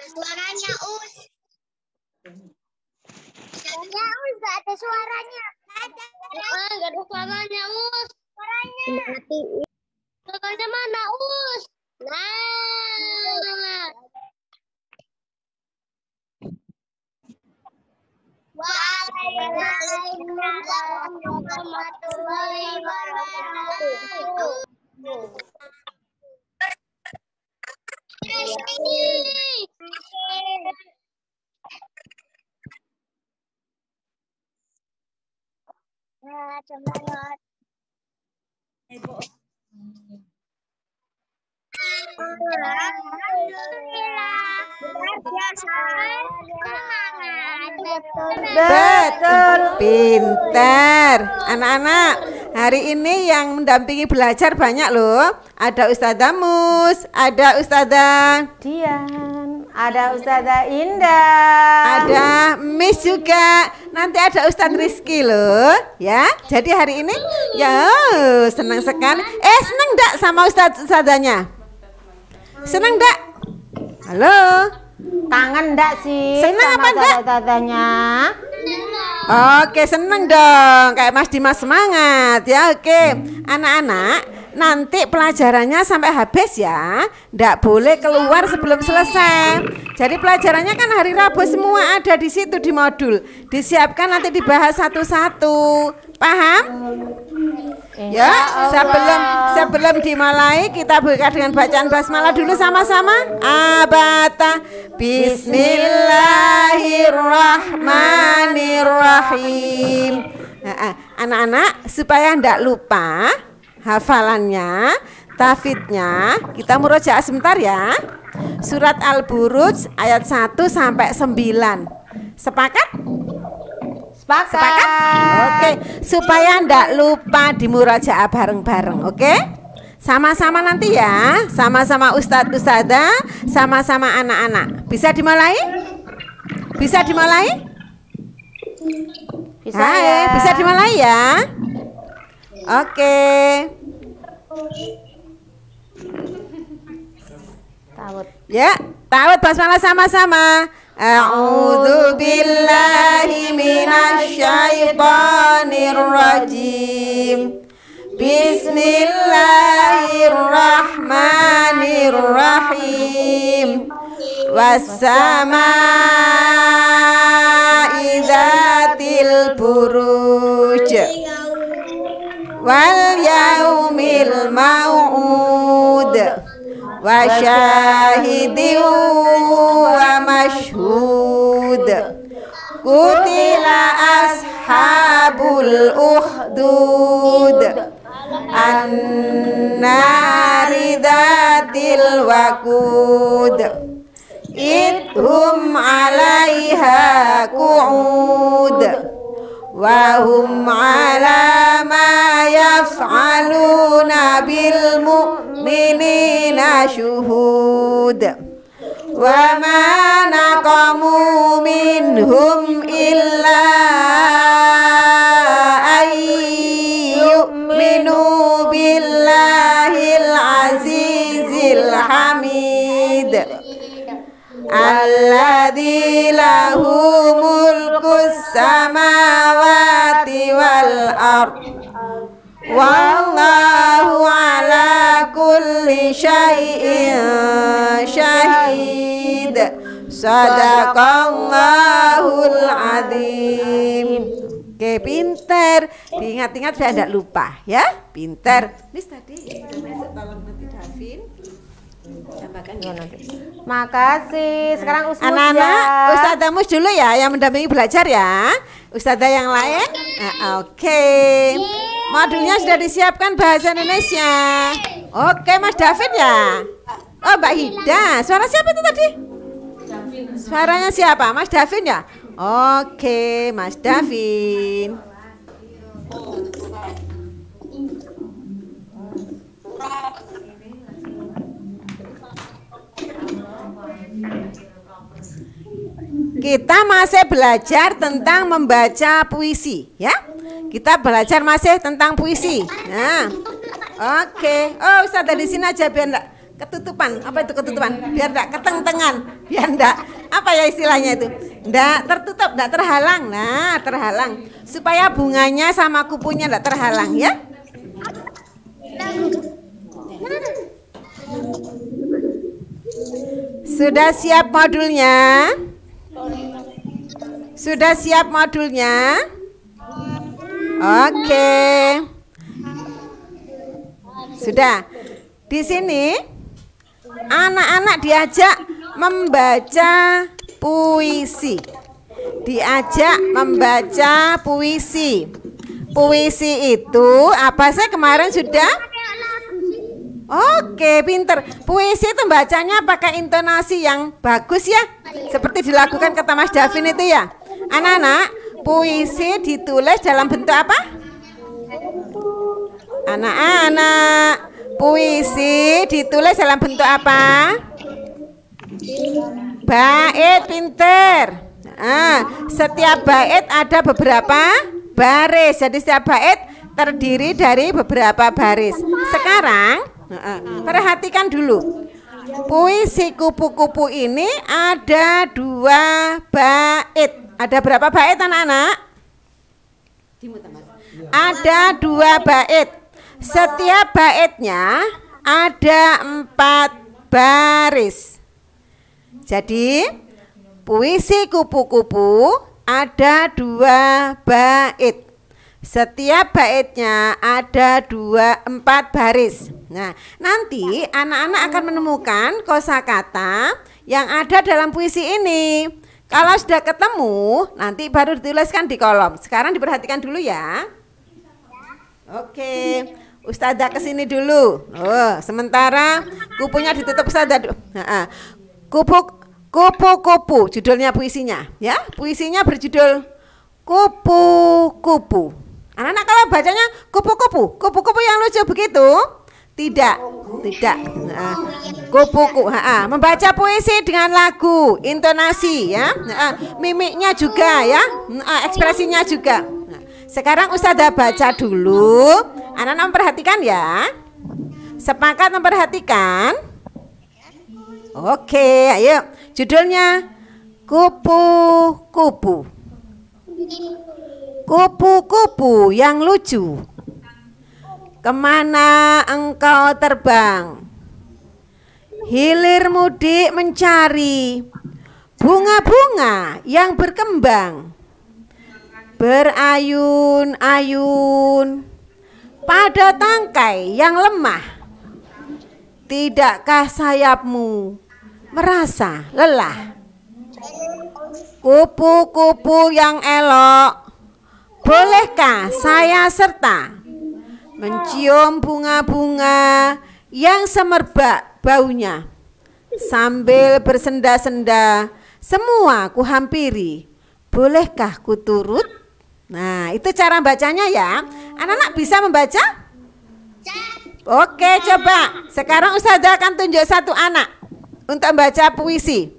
Suaranya Us. Suaranya Us, gak ada suaranya. Gak ada suaranya Us. Suaranya. Suaranya mana Us? Nah. Waalaikumsalam warahmatullahi wabarakatuh. Semangat. Betul, pintar. Anak-anak, hari ini yang mendampingi belajar banyak loh. Ada Ustazah Mus, ada Ustazah Dian, ada Ustazah Indah, ada Miss juga. Nanti ada Ustadz Rizky loh, ya. Jadi hari ini ya senang sekali. Senang enggak sama Ustazahnya? Senang enggak? Halo. kangen enggak sih? Senang sama apa enggak? Ustazahnya? Oke, seneng dong. Kayak Mas Dimas semangat ya. Oke, anak-anak, nanti pelajarannya sampai habis ya. Nggak boleh keluar sebelum selesai. Jadi pelajarannya kan hari Rabu semua ada di situ di modul. Disiapkan nanti dibahas satu-satu. Paham? Ya, sebelum dimulai kita buka dengan bacaan basmalah dulu sama-sama. Abata Bismillahirrahmanirrahim. Anak-anak, supaya ndak lupa hafalannya, tahfidznya, kita murojaah sebentar ya. Surat Al-Buruj ayat 1 sampai 9. Sepakat? Sepakat? Oke, supaya ndak lupa di murojaah bareng-bareng, oke? Sama-sama nanti ya, sama-sama Ustadz Ustadzah, sama-sama anak-anak. Bisa dimulai? Bisa dimulai? Bisa Hai, ya. bisa dimulai ya? Oke. Tawud. Ya, tawud basmalah sama-sama. A'udzu billahi minasyaitonir rajim. Bismillahirrahmanirrahim. Wassama'i dzatil buruj wal yaumil mau'ud wa syahidin wa mashhud. Qutila ashabul ukhdud an-nari dzatil waqud idhum 'alaiha qu'ud wa hum 'ala ma yaf'aluna bil mu'minina syuhud wa ma naqamu minhum illa ayyuminu billahil azizil hamid alladzi lahu mulkus samawati wal ard wallahu ala kulli syai'in syahid. Sadaqallahul azim. Oke, pinter. Diingat-ingat biar tidak lupa ya. Pinter. Miss tadi tolong nanti Davin. Makasih. Sekarang Usmus Anak-anak, ya. Ustazah Mus dulu ya yang mendampingi belajar ya. Ustazah yang lain. Oke. Modulnya sudah disiapkan bahasa Indonesia. Oke, Mas Davin ya. Oh, Mbak Hida. Suara siapa itu tadi? Suaranya siapa? Mas Davin ya? Oke, Mas Davin. Kita masih belajar tentang membaca puisi ya. Kita belajar masih tentang puisi. Nah, Oke. Oh, Ustazah di sini aja biar enggak ketutupan. Apa itu ketutupan? Biar enggak keteng-tengan. Biar enggak apa ya istilahnya itu? Enggak tertutup, enggak terhalang. Nah, terhalang. Supaya bunganya sama kupunya enggak terhalang ya. Sudah siap modulnya? Sudah siap modulnya? Oke. Sudah. Di sini anak-anak diajak membaca puisi. Diajak membaca puisi. Puisi itu apa sih kemarin sudah? Oke, pinter. Puisi itu bacanya pakai intonasi yang bagus ya. Seperti dilakukan kata Mas Davin itu ya. Anak-anak, puisi ditulis dalam bentuk apa? Anak-anak, puisi ditulis dalam bentuk apa? Bait, pinter. Setiap bait ada beberapa baris. Jadi setiap bait terdiri dari beberapa baris. Sekarang perhatikan dulu. Puisi kupu-kupu ini ada 2 bait. Ada berapa bait anak-anak? Ada 2 bait. Setiap baitnya ada 4 baris. Jadi puisi kupu-kupu ada 2 bait. Setiap baitnya ada 4 baris. Nah, nanti anak-anak akan menemukan kosakata yang ada dalam puisi ini. Kalau sudah ketemu, nanti baru dituliskan di kolom. Sekarang diperhatikan dulu ya. Oke, Ustazah kesini dulu. Sementara kupunya ditutup Ustazah. Kupu-kupu, judulnya puisinya. Ya, puisinya berjudul kupu-kupu. Anak-anak kalau bacanya kupu-kupu, kupu-kupu yang lucu begitu? Tidak. Kupu-kupu, membaca puisi dengan lagu, intonasi ya, mimiknya juga ya, ekspresinya juga. Sekarang Ustazah baca dulu. Anak-anak memperhatikan ya. Sepakat memperhatikan? Oke, ayo. Judulnya kupu-kupu. Kupu-kupu yang lucu, kemana engkau terbang? Hilir mudik mencari bunga-bunga yang berkembang, berayun-ayun pada tangkai yang lemah. Tidakkah sayapmu merasa lelah? Kupu-kupu yang elok, bolehkah saya serta mencium bunga-bunga yang semerbak baunya? Sambil bersenda-senda semua ku hampiri, bolehkah ku turut? Nah, itu cara bacanya ya. Anak-anak bisa membaca? Oke, coba. Sekarang Ustazah akan tunjuk satu anak untuk membaca puisi.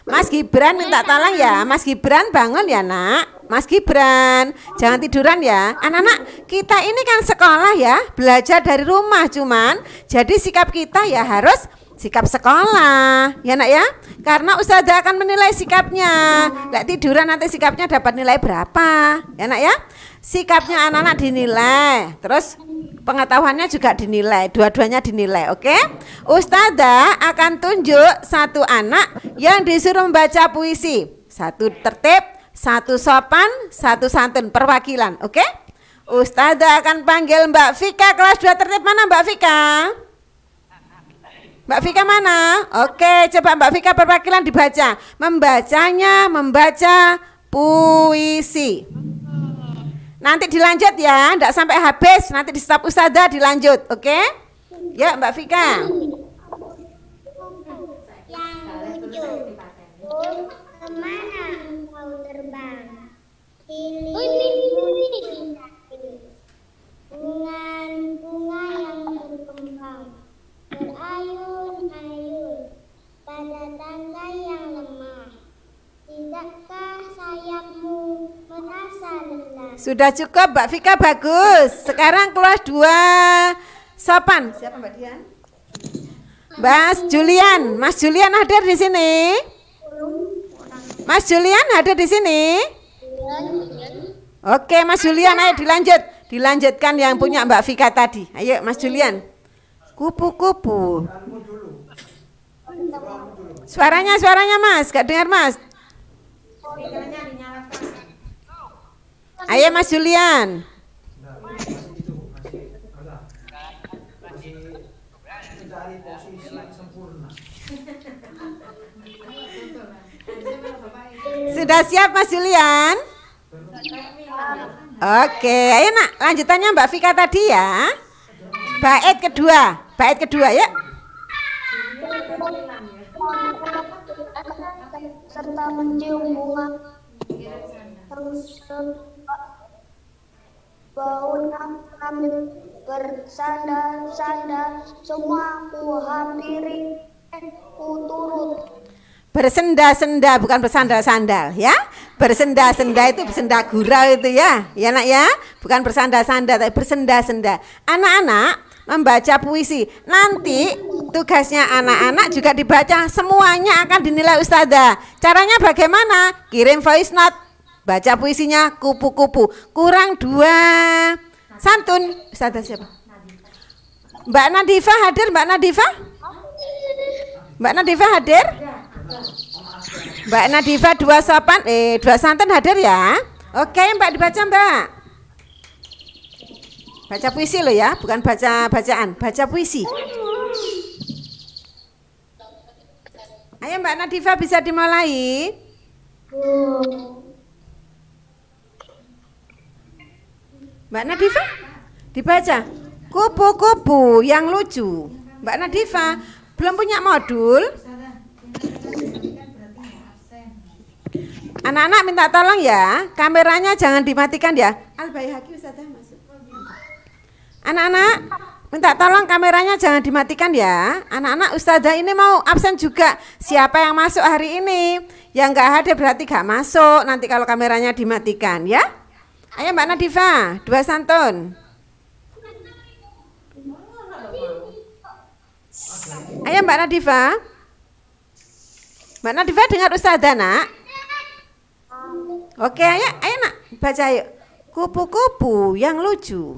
Mas Gibran minta tolong ya. Mas Gibran bangun ya nak. Mas Gibran jangan tiduran ya. Anak-anak kita ini kan sekolah ya, belajar dari rumah cuman. Jadi sikap kita ya harus sikap sekolah ya nak ya. Karena Ustazah akan menilai sikapnya. Nggak tiduran nanti sikapnya dapat nilai berapa ya nak ya. Sikapnya anak-anak dinilai. Terus pengetahuannya juga dinilai, dua-duanya dinilai, oke? Ustazah akan tunjuk satu anak yang disuruh membaca puisi. Satu tertib, satu sopan, satu santun, perwakilan, oke? Ustazah akan panggil Mbak Vika, kelas 2 tertib mana Mbak Vika? Mbak Vika mana? Oke, coba Mbak Vika perwakilan dibaca. Membacanya, membaca puisi. Nanti dilanjut ya, enggak sampai habis, nanti di stop Ustazah dilanjut, oke? Ya Mbak Vika. Yang lucu, kemana engkau terbang? Pilih bunga yang berkembang, berayun-ayun pada tangkai yang lemah. Tidakkah sayapmu merasa lelah? Sudah cukup Mbak Vika, bagus. Sekarang kelas 2 sopan. Siapa Mbak Dian? Mas Julian. Mas Julian hadir di sini? Mas Julian hadir di sini? Oke, Mas Julian, ayo dilanjut. Dilanjutkan yang punya Mbak Vika tadi. Ayo Mas Julian. Kupu-kupu. Suaranya Mas, gak dengar Mas. Ayo Mas Julian. Sudah siap Mas Julian? Oke, ayo nak, lanjutannya Mbak Vika tadi ya. Bait kedua ya. Serta mencium bunga bau kami bersandar-sandar, semua ku hampiri, ku turut. Bersenda-senda, bukan bersandar-sandal ya. Bersenda-senda itu bersenda gurau itu ya. Ya nak ya, bukan bersandar-sandar tapi bersenda-senda. Anak-anak membaca puisi. Nanti tugasnya anak-anak juga dibaca, semuanya akan dinilai Ustazah. Caranya bagaimana? Kirim voice note, baca puisinya kupu-kupu. Kurang 2 santun. Ustazah siapa? Mbak Nadifa hadir, Mbak Nadifa? Mbak Nadifa hadir? Mbak Nadifa 2 sopan, 2 santun hadir ya. Oke Mbak, dibaca Mbak. Baca puisi loh ya, bukan bacaan, baca puisi. Ayo Mbak Nadifa, bisa dimulai. Mbak Nadifa, dibaca. Kupu-kupu yang lucu. Mbak Nadifa, belum punya modul? Anak-anak minta tolong ya, kameranya jangan dimatikan ya. Al-Baihaqi Ustazah masuk. Anak-anak minta tolong kameranya jangan dimatikan ya. Anak-anak Ustazah ini mau absen juga. Siapa yang masuk hari ini? Yang nggak hadir berarti nggak masuk. Nanti kalau kameranya dimatikan ya. Ayo Mbak Nadifa, 2 santun. Ayo Mbak Nadifa. Mbak Nadifa dengar Ustazah nak? Oke, ayo nak baca yuk. Kupu-kupu yang lucu.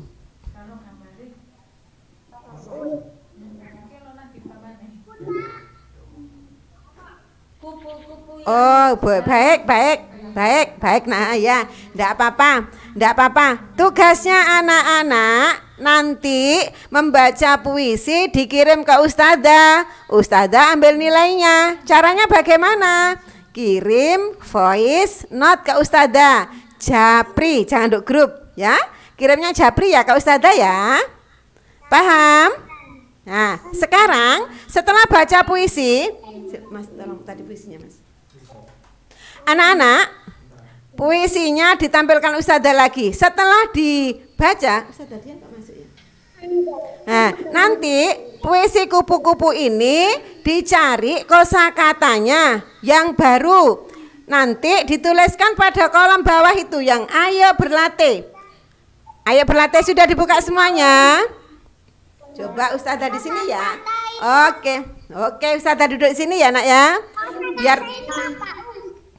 Oh, baik. Nah ya, enggak apa-apa. Tugasnya anak-anak nanti membaca puisi dikirim ke Ustazah. Ustazah ambil nilainya. Caranya bagaimana? Kirim voice note ke Ustazah. Japri, jangan untuk grup ya. Kirimnya Japri ya ke Ustazah ya. Paham? Nah, sekarang setelah baca puisi, Mas tolong tadi puisinya Mas. Anak-anak, puisinya ditampilkan Ustazah lagi. Setelah dibaca, Ustazah Dian kok masuk ya? Nah, nanti puisi kupu-kupu ini dicari kosakatanya yang baru. Nanti dituliskan pada kolom bawah itu yang ayo berlatih. Ayo berlatih sudah dibuka semuanya? Coba Ustazah di sini ya. Oke, Ustazah duduk di sini ya, Nak ya. Biar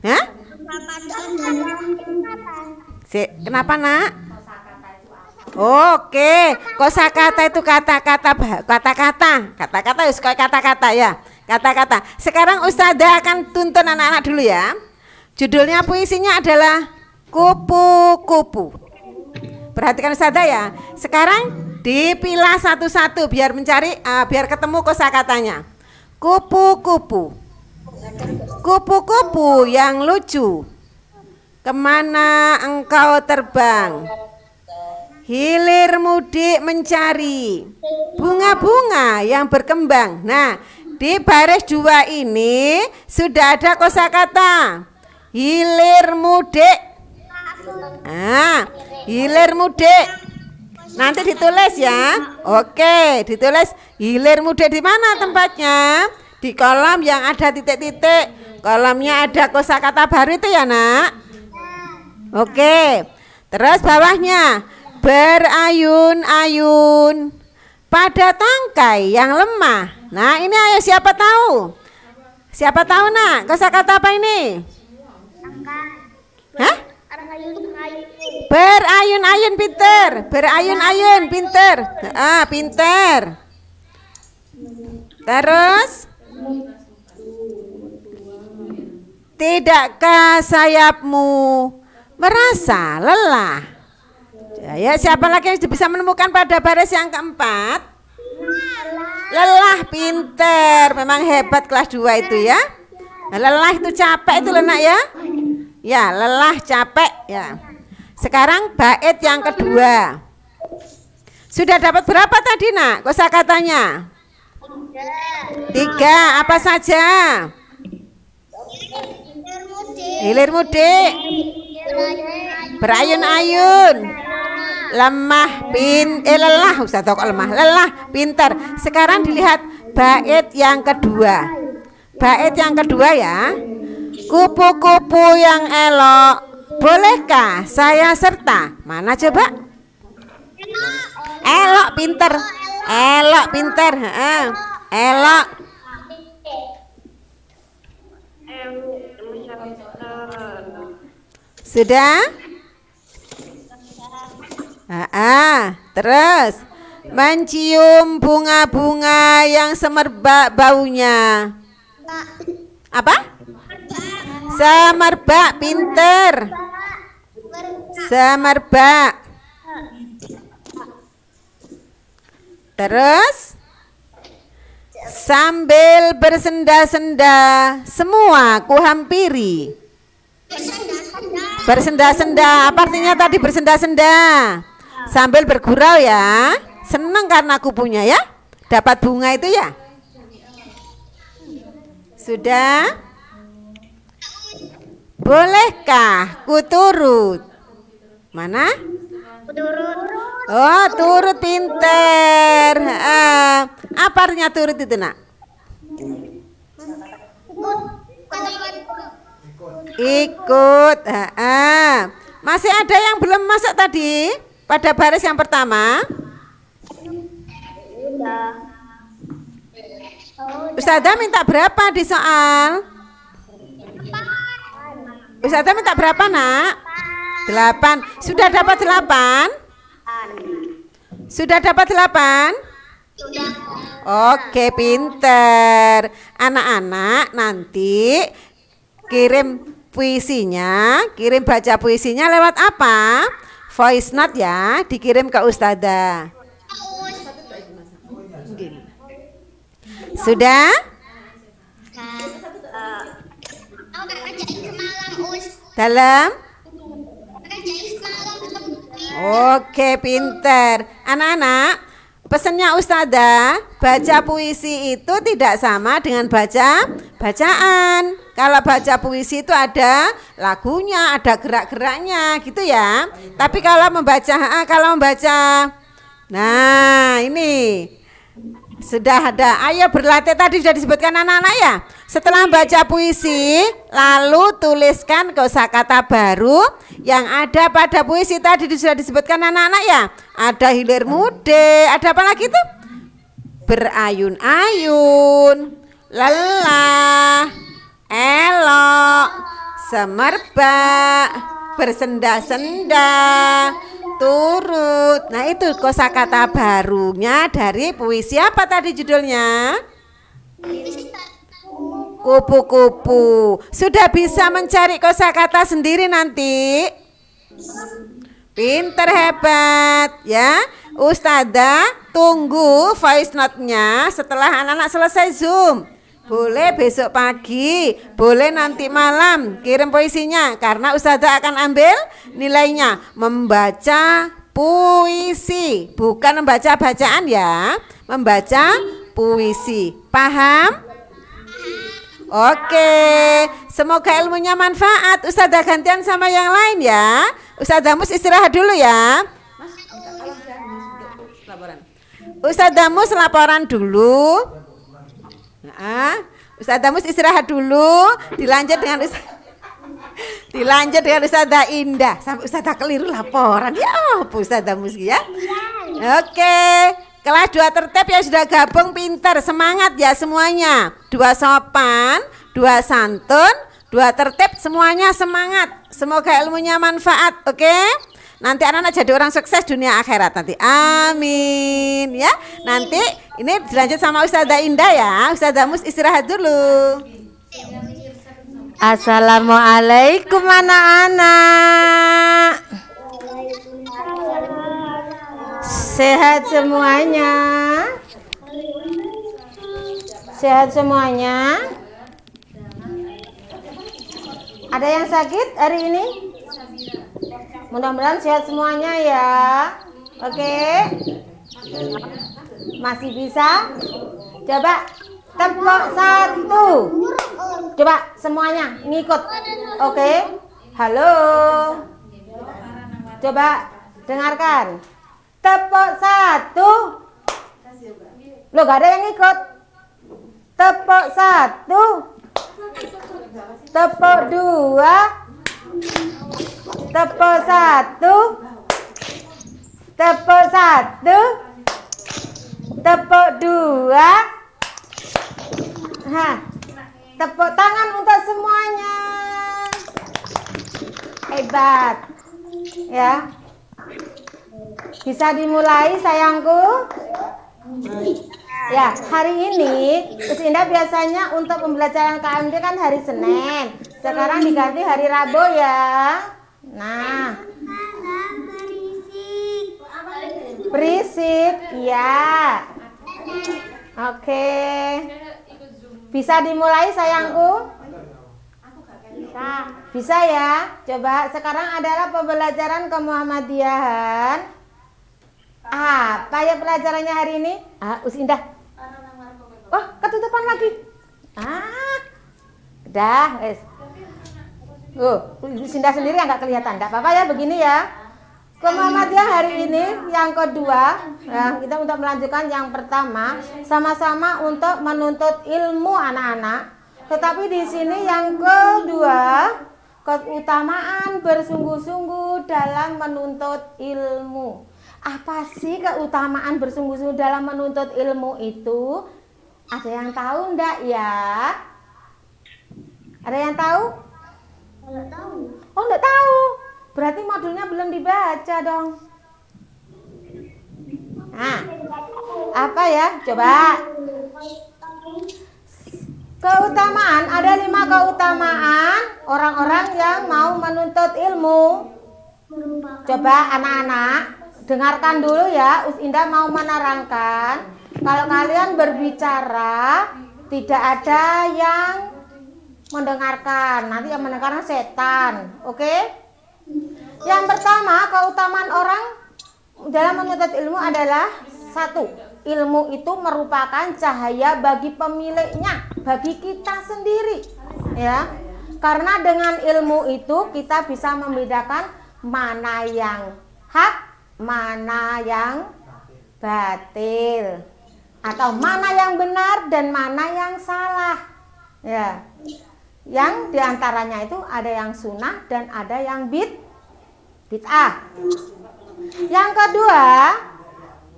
Hah? Kenapa, Nak? Oke, kosakata itu kata-kata harus kayak kata-kata ya. Kata-kata. Sekarang Ustazah akan tuntun anak-anak dulu ya. Judulnya puisinya adalah Kupu-kupu. Perhatikan Ustazah ya. Sekarang dipilah satu-satu biar biar ketemu kosakatanya. Kupu-kupu. Kupu-kupu yang lucu. Kemana engkau terbang? Hilir mudik mencari bunga-bunga yang berkembang. Nah, di baris 2 ini sudah ada kosakata hilir mudik. Hilir mudik. Nanti ditulis ya. Oke, ditulis hilir mudik di mana tempatnya? Di kolom yang ada titik-titik. Kolomnya ada kosakata baru itu ya, Nak. Oke. Terus bawahnya berayun-ayun pada tangkai yang lemah. Nah, ini ayo siapa tahu? Siapa tahu nak? Kosakata apa ini? Hah? Berayun-ayun pinter. Berayun-ayun pinter. Pinter. Terus tidakkah sayapmu merasa lelah? Ya, siapa lagi yang bisa menemukan pada baris yang keempat? Lelah pinter. Memang hebat kelas 2 itu ya. Lelah itu capek itu lenak ya. Ya, lelah capek ya. Sekarang bait yang kedua. Sudah dapat berapa tadi nak kosakatanya? 3. Apa saja? Hilir mudik, berayun-ayun, lemah lelah. Ustaz kok lemah? Lelah pintar. Sekarang dilihat bait yang kedua. Bait yang kedua ya. Kupu-kupu yang elok, bolehkah saya serta? Mana coba? Elok pintar. Elok pintar. Elok. Sudah? Terus mencium bunga-bunga yang semerbak baunya. Apa? Semerbak pinter. Semerbak. Terus sambil bersenda-senda semua kuhampiri. Bersenda-senda, apa artinya tadi bersenda-senda? Sambil bergurau ya. Senang karena kupunya ya. Dapat bunga itu ya. Sudah? Bolehkah ku turut? Mana? Oh, turut pinter. Apa artinya turut itu nak? Ikut. Masih ada yang belum masuk tadi pada baris yang pertama? Ustazah minta berapa di soal? Ustazah minta berapa nak? 8. Sudah dapat 8? Sudah dapat 8? Oke, pinter. Anak-anak nanti kirim puisinya, kirim baca puisinya lewat apa? Voice note ya, dikirim ke Ustazah. Sudah? Dalam? Oke, pinter. Anak-anak, pesannya Ustazah, baca puisi itu tidak sama dengan baca bacaan. Kalau baca puisi itu ada lagunya, ada gerak-geraknya gitu ya. Tapi kalau membaca, nah ini sudah ada. Ayo berlatih, tadi sudah disebutkan anak-anak ya. Setelah baca puisi, lalu tuliskan kosakata baru yang ada pada puisi tadi sudah disebutkan anak-anak ya. Ada hilir mudik, ada apa lagi tuh? Berayun-ayun, lelah, elok, semerbak, bersenda-senda, turut. Nah itu kosakata barunya dari puisi apa tadi judulnya? Kupu-kupu. Sudah bisa mencari kosakata sendiri nanti? Pinter, hebat ya. Ustazah tunggu voice note-nya setelah anak-anak selesai Zoom. Boleh besok pagi, boleh nanti malam kirim puisinya, karena Ustazah akan ambil nilainya membaca puisi, bukan membaca bacaan ya, membaca puisi. Paham? Oke, semoga ilmunya manfaat. Ustazah gantian sama yang lain ya. Ustazah Mus istirahat dulu ya. Ustazah Mus laporan dulu. Ustazah Mus istirahat dulu, dilanjut dengan Dilanjut dengan Ustazah Indah. Sampai Ustazah keliru laporan. Ya apa Ustazah Muski ya? Oke. Kelas 2 tertib yang sudah gabung pintar. Semangat ya semuanya. 2 sopan, 2 santun, 2 tertib, semuanya semangat. Semoga ilmunya manfaat, oke? Nanti anak-anak jadi orang sukses dunia akhirat nanti. Amin ya. Nanti ini dilanjut sama Ustazah Indah ya. Ustazah Mus istirahat dulu. Assalamualaikum anak-anak. Sehat semuanya. Sehat semuanya. Ada yang sakit hari ini? Mudah-mudahan sehat semuanya ya. Oke. Masih bisa? Coba tepuk 1. Coba semuanya ngikut. Oke. Halo. Coba dengarkan. Tepuk 1. Loh, gak ada yang ngikut. Tepuk 1. Tepuk 2. Tepuk 1. Tepuk 1. Tepuk 2. Nah, tepuk tangan untuk semuanya. Hebat. Ya. Bisa dimulai sayangku. Ya, hari ini Gus Indah biasanya untuk pembelajaran KMD kan hari Senin. Sekarang diganti hari Rabu ya. Nah, berisik, ya. Oke. Bisa dimulai sayangku? Bisa ya. Coba sekarang adalah pembelajaran kemuhammadiyahan. Apa ya pelajarannya hari ini? Gus Indah. Oh, ketutupan lagi. Udah, guys. Gus Indah sendiri yang nggak kelihatan. Nggak apa-apa ya, begini ya. Kemuhammadiyahan hari ini yang kedua, ya, kita untuk melanjutkan yang pertama, sama-sama untuk menuntut ilmu anak-anak. Tetapi di sini yang kedua, keutamaan bersungguh-sungguh dalam menuntut ilmu. Apa sih keutamaan bersungguh-sungguh dalam menuntut ilmu itu? Ada yang tahu enggak ya? Ada yang tahu? Enggak tahu. Oh, enggak tahu. Berarti modulnya belum dibaca dong. Nah, apa ya? Coba. Keutamaan, ada 5 keutamaan orang-orang yang mau menuntut ilmu. Coba anak-anak, dengarkan dulu ya. Gus Indah mau menerangkan. Kalau kalian berbicara, tidak ada yang mendengarkan. Nanti yang mendengarkan setan. Oke? Yang pertama, keutamaan orang dalam menuntut ilmu adalah 1. Ilmu itu merupakan cahaya bagi pemiliknya, bagi kita sendiri, ya. Karena dengan ilmu itu kita bisa membedakan mana yang hak, mana yang batil, atau mana yang benar dan mana yang salah, ya. Yang diantaranya itu ada yang sunnah dan ada yang bid'ah. Yang kedua,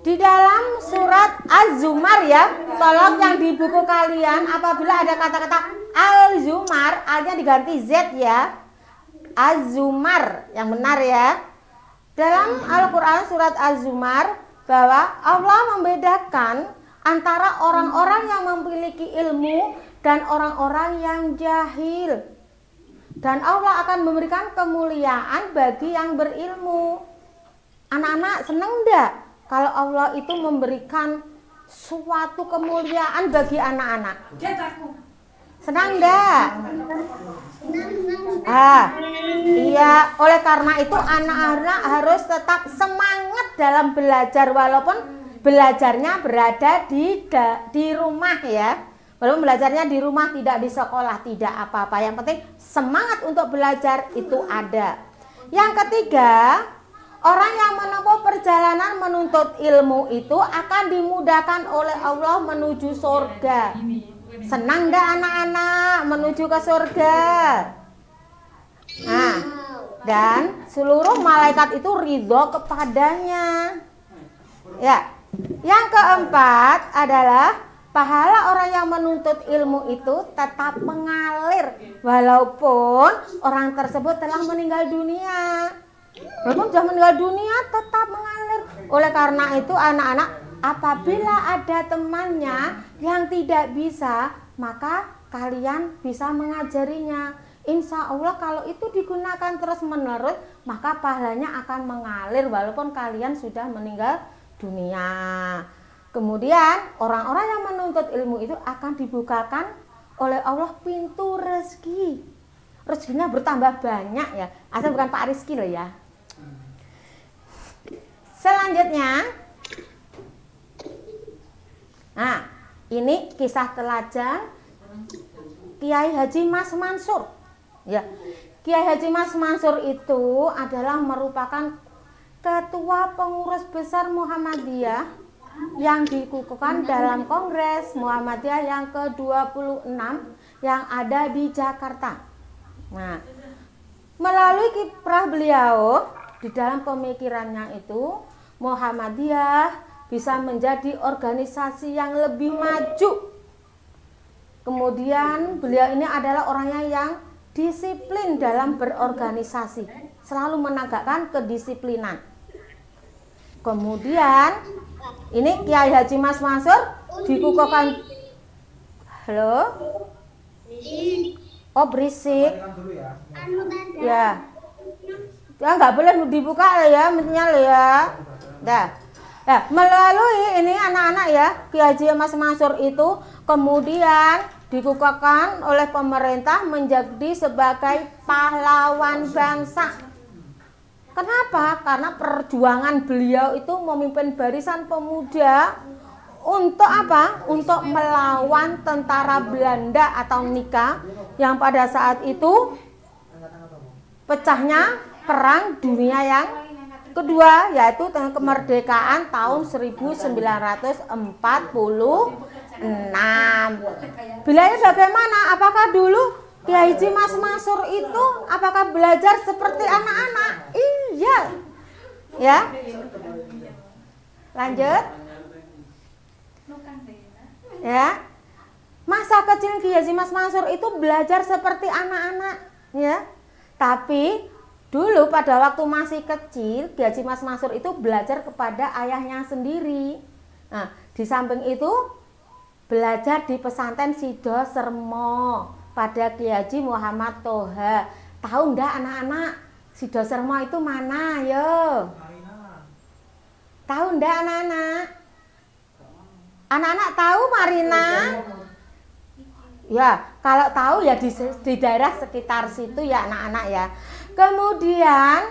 di dalam surat Az-Zumar ya, tolong yang di buku kalian apabila ada kata-kata Al-Zumar, A-nya diganti Z ya. Az-Zumar yang benar ya. Dalam Al-Quran surat Az-Zumar bahwa Allah membedakan antara orang-orang yang memiliki ilmu dan orang-orang yang jahil. Dan Allah akan memberikan kemuliaan bagi yang berilmu. Anak-anak senang enggak kalau Allah itu memberikan suatu kemuliaan bagi anak-anak? Senang enggak? Iya, oleh karena itu anak-anak harus tetap semangat dalam belajar walaupun belajarnya berada di rumah ya. Walaupun belajarnya di rumah, tidak di sekolah, tidak apa-apa. Yang penting semangat untuk belajar itu ada. Yang ketiga, orang yang menempuh perjalanan menuntut ilmu itu akan dimudahkan oleh Allah menuju surga. Senang enggak anak-anak menuju ke surga? Nah, dan seluruh malaikat itu ridho kepadanya. Ya, yang keempat adalah pahala orang yang menuntut ilmu itu tetap mengalir walaupun orang tersebut telah meninggal dunia. Walaupun sudah meninggal dunia tetap mengalir. Oleh karena itu anak-anak, apabila ada temannya yang tidak bisa, maka kalian bisa mengajarinya. Insya Allah kalau itu digunakan terus menerus, maka pahalanya akan mengalir walaupun kalian sudah meninggal dunia. Kemudian orang-orang yang menuntut ilmu itu akan dibukakan oleh Allah pintu rezeki. Rezekinya bertambah banyak ya. Asal bukan Pak Rizky loh ya. Selanjutnya, nah ini kisah teladan Kiai Haji Mas Mansur. Ya, Kiai Haji Mas Mansur itu adalah merupakan ketua pengurus besar Muhammadiyah yang dikukuhkan dalam Kongres Muhammadiyah yang ke-26 yang ada di Jakarta. Nah, melalui kiprah beliau di dalam pemikirannya itu, Muhammadiyah bisa menjadi organisasi yang lebih maju. Kemudian beliau ini adalah orangnya yang disiplin dalam berorganisasi, selalu menegakkan kedisiplinan. Kemudian ini Kiai Haji Mas Mansur dikukuhkan. Halo? Oh berisik. Ya. Ya nggak boleh dibuka ya, mestinya ya. Dah. Nah, melalui ini anak-anak ya, Kiai Haji Mas Mansur itu kemudian dikukuhkan oleh pemerintah menjadi sebagai pahlawan bangsa. Kenapa? Karena perjuangan beliau itu memimpin barisan pemuda untuk apa? Untuk melawan tentara Belanda atau Nika yang pada saat itu pecahnya Perang Dunia yang kedua, yaitu tentang kemerdekaan tahun 1946. Bilanya bagaimana? Apakah dulu Kiai Haji Mas Mansur itu apakah belajar seperti anak-anak? Iya. Ya. Lanjut. Ya. Masa kecil Kiai Haji Mas Mansur itu belajar seperti anak-anak, ya. Tapi dulu pada waktu masih kecil, Kiai Haji Mas Mansur itu belajar kepada ayahnya sendiri. Nah, di samping itu belajar di pesantren Sido Sermo pada Kiai Haji Muhammad Toha. Tahu enggak anak-anak, Sido Sermo itu mana? Yo. Tahu enggak anak-anak? Anak-anak tahu Marina? Ya, kalau tahu ya di daerah sekitar situ ya anak-anak ya. Kemudian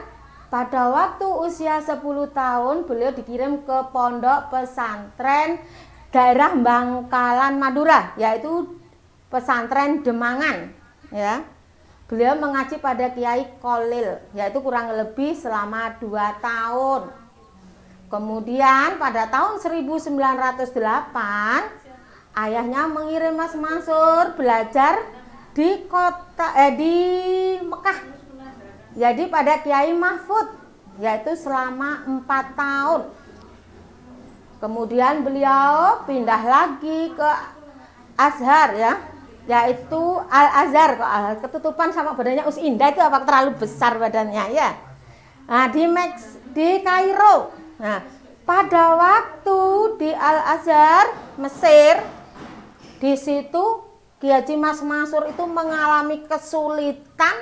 pada waktu usia 10 tahun beliau dikirim ke pondok pesantren daerah Bangkalan Madura, yaitu pesantren Demangan ya. Beliau mengaji pada Kiai Kolil, yaitu kurang lebih selama 2 tahun. Kemudian pada tahun 1908 ayahnya mengirim Mas Mansur belajar di di Mekah. Jadi pada Kiai Mahfud, yaitu selama 4 tahun. Kemudian beliau pindah lagi ke Azhar ya, yaitu Al-Azhar. Ketutupan sama badannya Us Indah itu apa terlalu besar badannya ya. Nah, di Kairo. Nah, pada waktu di Al-Azhar Mesir, di situ Kiai Haji Mas Mansur itu mengalami kesulitan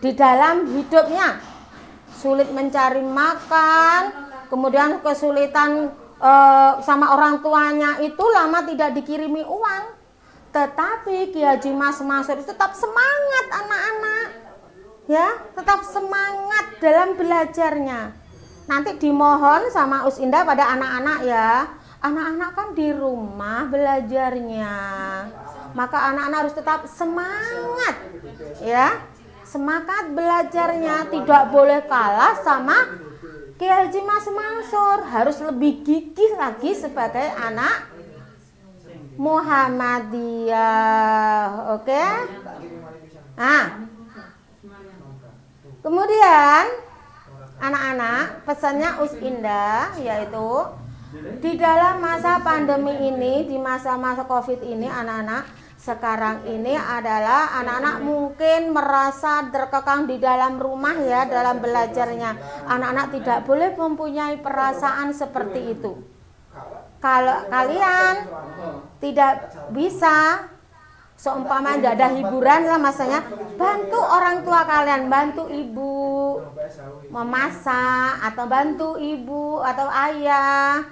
di dalam hidupnya, sulit mencari makan, kemudian kesulitan sama orang tuanya itu lama tidak dikirimi uang. Tetapi Kiai Haji Mas Mansur itu tetap semangat anak-anak, ya, tetap semangat dalam belajarnya. Nanti dimohon sama Us Indah pada anak-anak ya, anak-anak kan di rumah belajarnya, maka anak-anak harus tetap semangat, ya. Semangat belajarnya, tidak boleh kalah sama Kiai Haji Mas Mansur, harus lebih gigih lagi sebagai anak Muhammadiyah. Oke? Nah, Kemudian anak-anak, pesannya Us Indah yaitu di dalam masa pandemi ini, di masa-masa Covid ini, anak-anak sekarang ini adalah anak-anak mungkin merasa terkekang di dalam rumah ya, dalam belajarnya. Anak-anak tidak boleh mempunyai perasaan seperti itu. Kalau kalian tidak bisa, seumpama tidak ada hiburan lah, masanya bantu orang tua kalian, bantu ibu memasak, atau bantu ibu atau ayah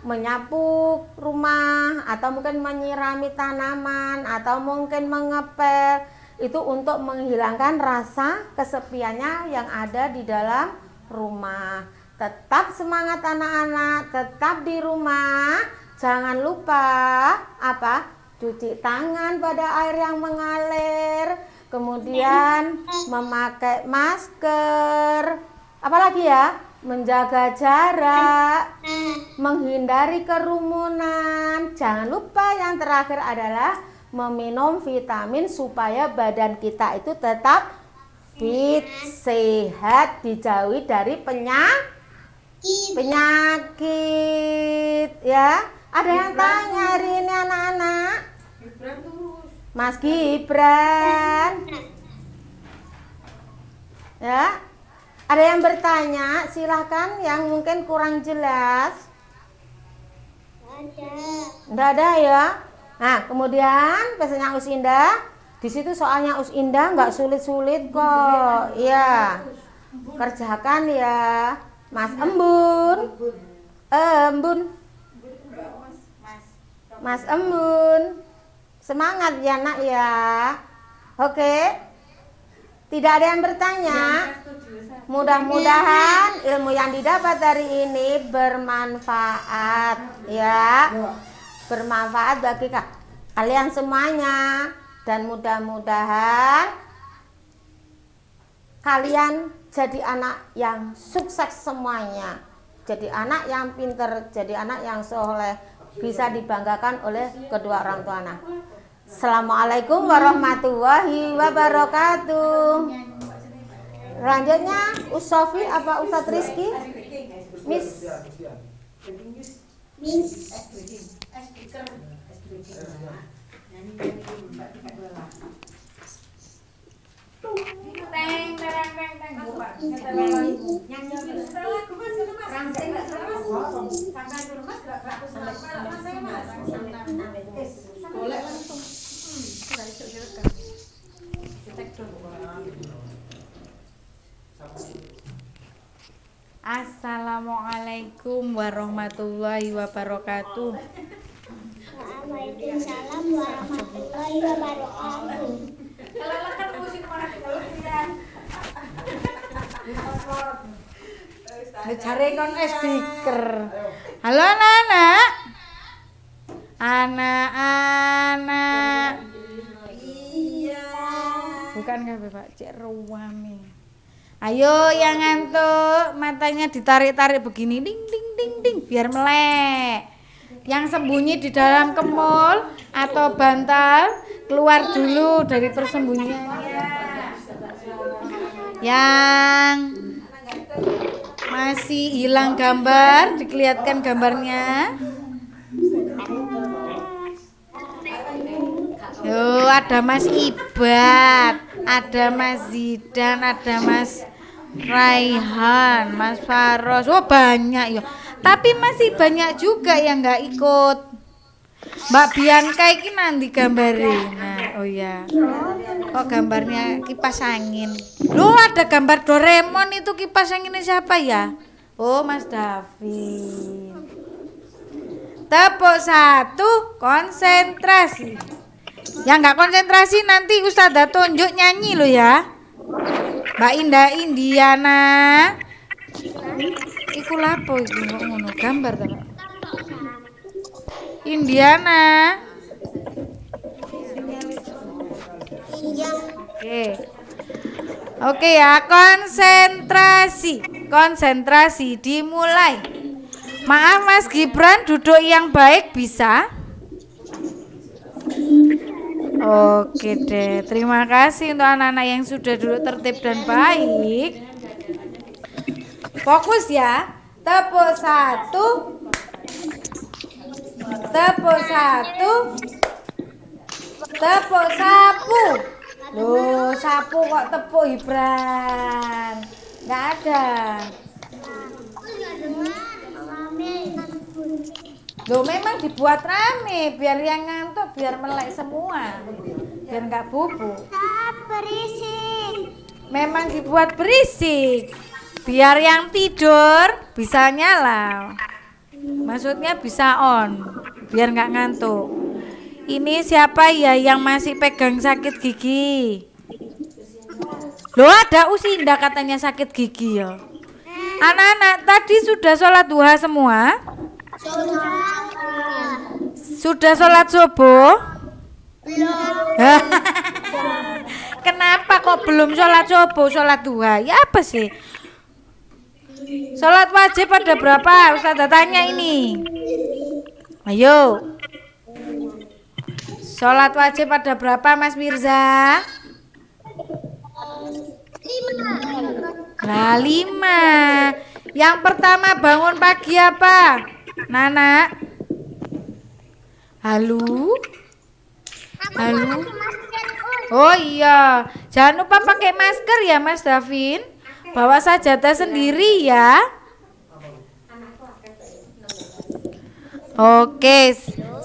menyapu rumah, atau mungkin menyirami tanaman, atau mungkin mengepel, itu untuk menghilangkan rasa kesepiannya yang ada di dalam rumah. Tetap semangat anak-anak, tetap di rumah, jangan lupa apa? Cuci tangan pada air yang mengalir, kemudian memakai masker, apalagi ya, menjaga jarak, menghindari kerumunan. Jangan lupa yang terakhir adalah meminum vitamin supaya badan kita itu tetap fit, sehat, dijauhi dari penyakit ya. Ada yang tanya hari ini anak-anak? Mas Gibran. Ya. Ada yang bertanya, silahkan yang mungkin kurang jelas. Enggak ada ya. Nah, kemudian pesannya Us Indah. Di situ soalnya Us Indah nggak sulit-sulit kok. Iya. Kerjakan ya. Mas Embun. Mas Embun. Semangat ya nak ya. Oke. Tidak ada yang bertanya. Mudah-mudahan ilmu yang didapat hari ini bermanfaat ya. Bermanfaat bagi kalian semuanya, dan mudah-mudahan kalian jadi anak yang sukses semuanya. Jadi anak yang pinter, jadi anak yang soleh, bisa dibanggakan oleh kedua orang tua anak. Assalamualaikum warahmatullahi wabarakatuh. Selanjutnya Us Sofi apa Ustadz Rizky? Miss. Assalamualaikum warahmatullahi wabarakatuh. Waalaikumsalam warahmatullahi wabarakatuh. Cari kon speaker. Halo anak-anak. Anak-anak. Iya. Bukan kabeh Pak, cek ruame. Ayo yang ngantuk, matanya ditarik-tarik begini, ding ding ding ding, biar melek. Yang sembunyi di dalam kemul atau bantal, keluar dulu dari persembunyiannya. Yang masih hilang gambar, dikelihatkan gambarnya. Yo, ada Mas Ibad, ada Mas Zidan, ada Mas Raihan, Mas Faros. Oh banyak yo. Tapi masih banyak juga yang nggak ikut. Mbak Bianca ini nanti gambarin. Nah, oh ya. Oh gambarnya kipas angin. Loh ada gambar Doraemon, itu kipas anginnya siapa ya? Oh Mas David. Tepuk satu, konsentrasi. Yang nggak konsentrasi nanti Ustazah tunjuk nyanyi lo ya. Mbak Indah Indiana. Iku lapo iki ngono gambar ta, Pak? Indiana. Oke ya, konsentrasi. Konsentrasi dimulai. Maaf Mas Gibran, duduk yang baik bisa? Oke deh, terima kasih untuk anak-anak yang sudah duduk tertib dan baik. Fokus ya. Tepuk satu. Tepuk satu. Tepuk sapu. Loh, sapu kok tepuk Ibran? Nggak ada. Loh, memang dibuat rame biar yang ngantuk biar melek semua, biar nggak bubuk. Berisik. Memang dibuat berisik biar yang tidur bisa nyala, maksudnya bisa on biar nggak ngantuk. Ini siapa ya yang masih pegang sakit gigi? Loh, ada Usinda katanya sakit gigi ya. Anak-anak tadi sudah sholat duha semua? Sudah sholat subuh? Kenapa kok belum sholat subuh, sholat duha? Ya apa sih? Sholat wajib ada berapa? Ustazah tanya ini. Ayo. Sholat wajib ada berapa Mas Mirza? 5. Nah, 5. Yang pertama bangun pagi apa? Nana? Halo? Halo? Oh iya, jangan lupa pakai masker ya Mas Davin. Bawa sajadah sendiri ya. Oke,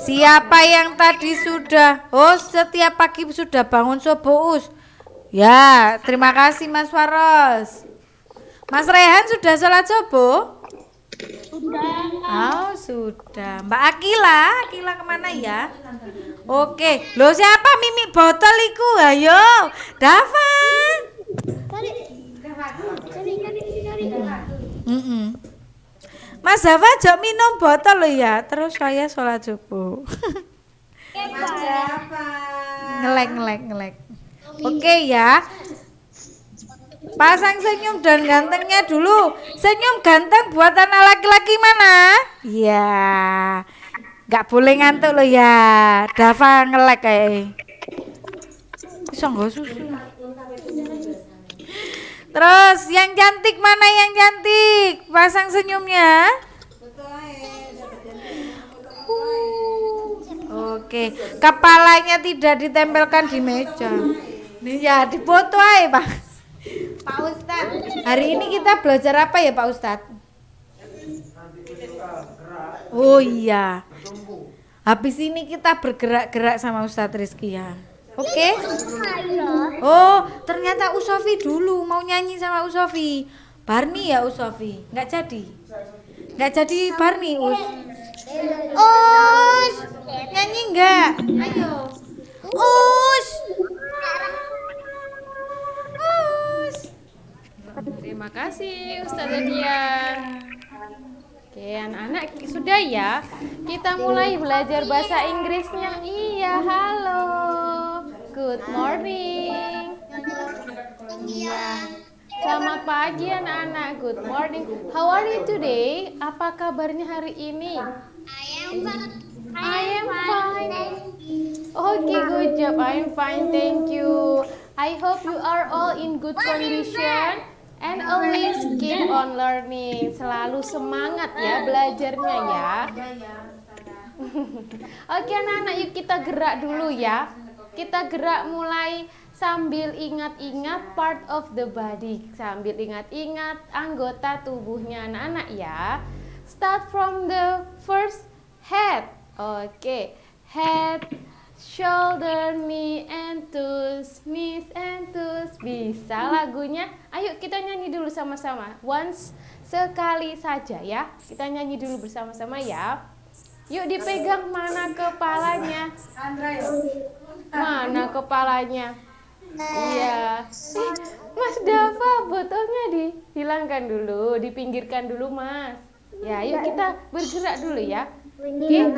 siapa yang tadi sudah? Oh, setiap pagi sudah bangun subuh. Ya, terima kasih Mas Faros. Mas Rehan sudah sholat subuh? Oh, sudah. Mbak Akila kemana ya? Oke, loh siapa mimik botol iku? Ayo, Dava. Mas Dava jok minum botol loh ya. Terus saya sholat subuh. Ngelek. Oke ya. Pasang senyum dan gantengnya dulu. Senyum ganteng buat anak laki-laki mana? Iya. Gak boleh ngantuk loh ya. Dava ngelek kayak. Bisa nggak susu? Terus yang cantik mana yang cantik? Pasang senyumnya. Oke. Kepalanya tidak ditempelkan di meja. Nih ya dipoto aja Pak. Pak Ustadz, hari ini kita belajar apa ya Pak Ustadz? Oh iya, habis ini kita bergerak-gerak sama Ustadz Rizky ya. Oke? Oh, ternyata Usofi dulu mau nyanyi sama Usofi. Barni ya Usofi, nggak jadi Barni Us. Nyanyi nggak? Ayo, Us. Terima kasih Ustazah Dian. Oke, anak-anak sudah ya. Kita mulai belajar bahasa Inggrisnya. Iya, halo. Good morning. Iya. Selamat pagi anak-anak. Good morning. How are you today? Apa kabarnya hari ini? I am fine. Okay, good job. I am fine. Thank you. I hope you are all in good condition. And always keep on learning. Selalu semangat ya belajarnya ya. Oke anak-anak, yuk kita gerak dulu ya. Kita gerak mulai sambil ingat-ingat part of the body. Sambil ingat-ingat anggota tubuhnya anak-anak ya. Start from the first head. Oke, head, shoulder, knee and toes, knees and toes. Bisa lagunya? Ayo kita nyanyi dulu sama-sama. Once, sekali saja ya. Kita nyanyi dulu bersama-sama ya. Yuk dipegang mana kepalanya? Mana kepalanya? Iya. Mas Dava, botolnya dihilangkan dulu, dipinggirkan dulu Mas. Ya, yuk kita bergerak dulu ya. Oke.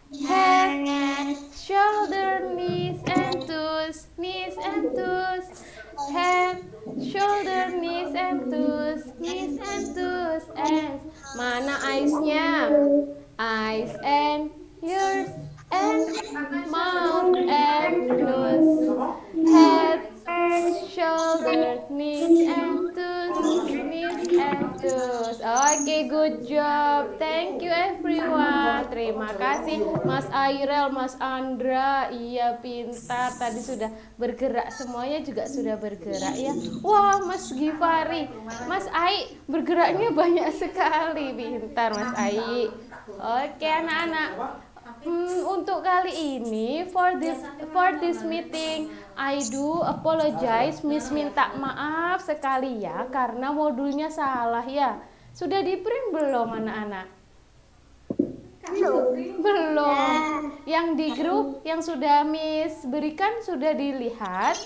Head, shoulder, knees and toes, knees and toes. Head, shoulder, knees and toes, knees and toes. And mana eyes-nya? Eyes and ears, and mouth and nose, head, shoulder, knees and toes, knees and toes. Oke, good job. Thank you everyone. Terima kasih Mas Airel, Mas Andra. Iya, pintar. Tadi sudah bergerak, semuanya juga sudah bergerak ya. Wah, Mas Gifari, Mas Ai bergeraknya banyak sekali. Pintar Mas Ai. Oke, anak-anak. Untuk kali ini for this meeting I do apologize, Miss minta maaf sekali ya karena modulnya salah ya. Sudah di print belum anak-anak? Belum. Yang di grup yang sudah Miss berikan sudah dilihat?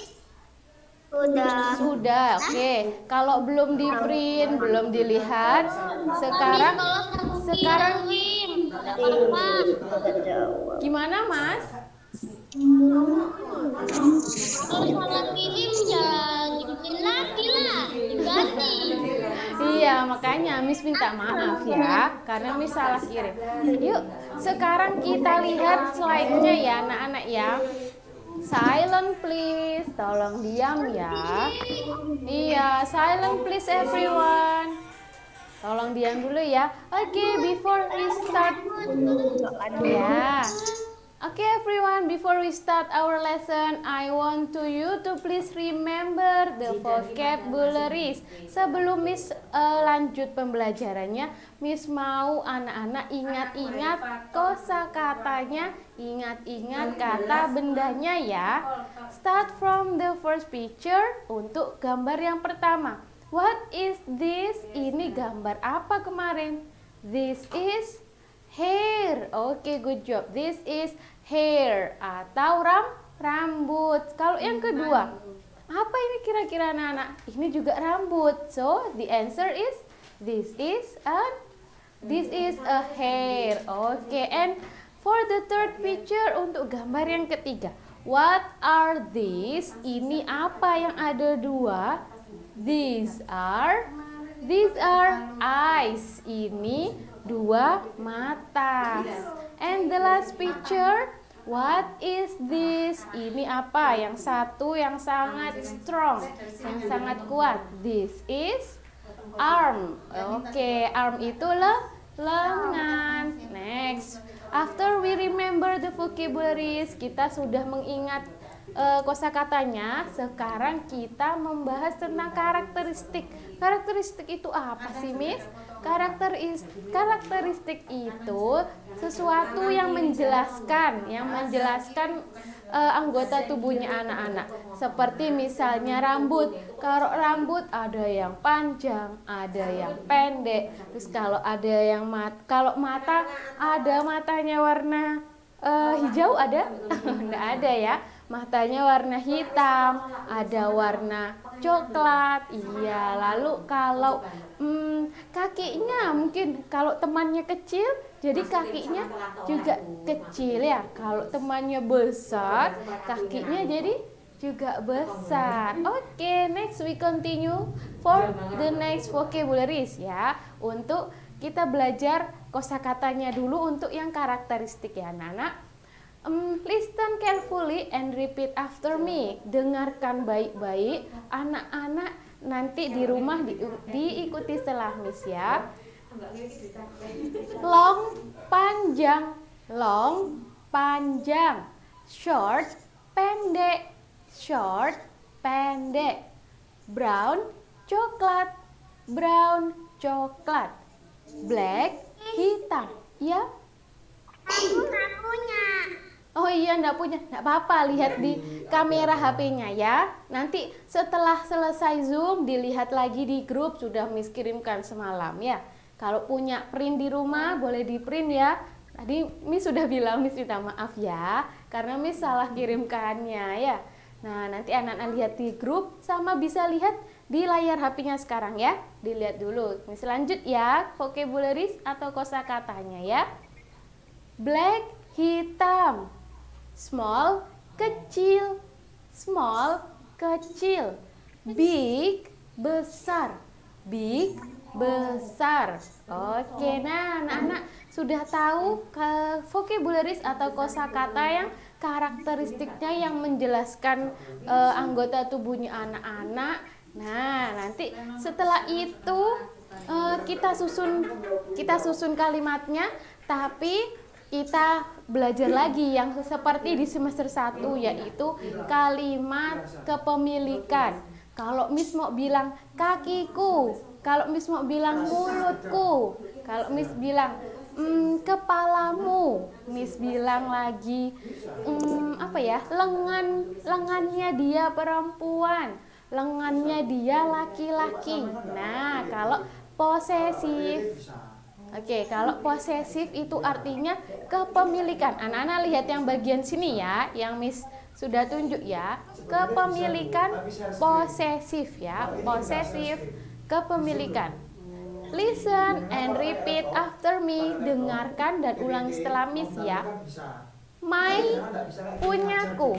Sudah. Oke. Kalau belum di print, belum dilihat, sekarang gimana Mas? Kalau salah kirim jangan ngirimin lagi lah, diganti. Iya, makanya Miss minta maaf ya karena Miss salah kirim. Yuk, sekarang kita lihat slide-nya ya anak-anak ya. Silent please, tolong diam ya. Iya, silent please everyone. Tolong diam dulu ya. Oke, before we start. Ya. Oke everyone, before we start our lesson, I want you to please remember the vocabularies. Sebelum Miss lanjut pembelajarannya, Miss mau anak-anak ingat-ingat kosakatanya, ingat-ingat kata bendanya ya. Start from the first picture untuk gambar yang pertama. What is this? Ini gambar apa kemarin? This is hair. Oke, good job. This is hair atau rambut. Kalau yang kedua, apa ini kira-kira anak-anak? Ini juga rambut. So, the answer is this is a hair. Oke, and for the third picture untuk gambar yang ketiga. What are these? Ini apa yang ada dua? These are eyes. Ini dua mata. And the last picture, what is this? Ini apa? Yang satu yang sangat strong, yang sangat kuat. This is arm. Oke, arm itu lengan. Next, after we remember the vocabularies, kita sudah mengingat kosakatanya. Sekarang kita membahas tentang karakteristik. Karakteristik itu apa sih, Miss? Karakteristik itu sesuatu yang menjelaskan anggota tubuhnya anak-anak. Seperti misalnya rambut. Kalau rambut ada yang panjang, ada yang pendek. Terus kalau kalau mata ada matanya warna hijau ada? Enggak ada ya. Matanya warna hitam, ada warna coklat. Iya, lalu kalau kakinya mungkin kalau temannya kecil, jadi kakinya juga kecil ya. Kalau temannya besar, kakinya jadi juga besar. Oke, next we continue for the next vocabularies ya. Untuk kita belajar kosakatanya dulu untuk yang karakteristik ya anak-anak. Listen carefully and repeat after me. Dengarkan baik-baik, anak-anak nanti di rumah diikuti setelah Miss ya. Long, panjang. Long, panjang. Short, pendek. Short, pendek. Brown, coklat. Brown, coklat. Black, hitam. Ya? Aku nggak punya. Oh iya, enggak punya. Enggak apa-apa, lihat di kamera HP-nya ya. Nanti setelah selesai Zoom, dilihat lagi di grup, sudah Miss kirimkan semalam ya. Kalau punya print di rumah, boleh di print ya. Tadi Miss sudah bilang, Miss minta maaf ya, karena Miss salah kirimkannya ya. Nah, nanti anak-anak lihat di grup, sama bisa lihat di layar HP-nya sekarang ya. Dilihat dulu. Miss lanjut ya, vocabularies atau kosakatanya ya. Black, hitam. Small, kecil. Small, kecil. Big, besar. Big, besar. Oke, nah anak-anak sudah tahu ke vocabularies atau kosakata yang karakteristiknya yang menjelaskan anggota tubuhnya anak-anak. Nah, nanti setelah itu kita susun kalimatnya, tapi kita belajar lagi yang seperti di semester 1, yaitu kalimat kepemilikan. Kalau Miss mau bilang kakiku, kalau Miss mau bilang mulutku, kalau Miss bilang kepalamu, Miss bilang lagi lengannya dia perempuan, lengannya dia laki-laki. Nah, kalau posesif, kalau posesif itu artinya kepemilikan. Anak-anak lihat yang bagian sini ya, yang Miss sudah tunjuk ya. Kepemilikan posesif ya, posesif kepemilikan. Listen and repeat after me. Dengarkan dan ulangi setelah Miss ya. My, punyaku.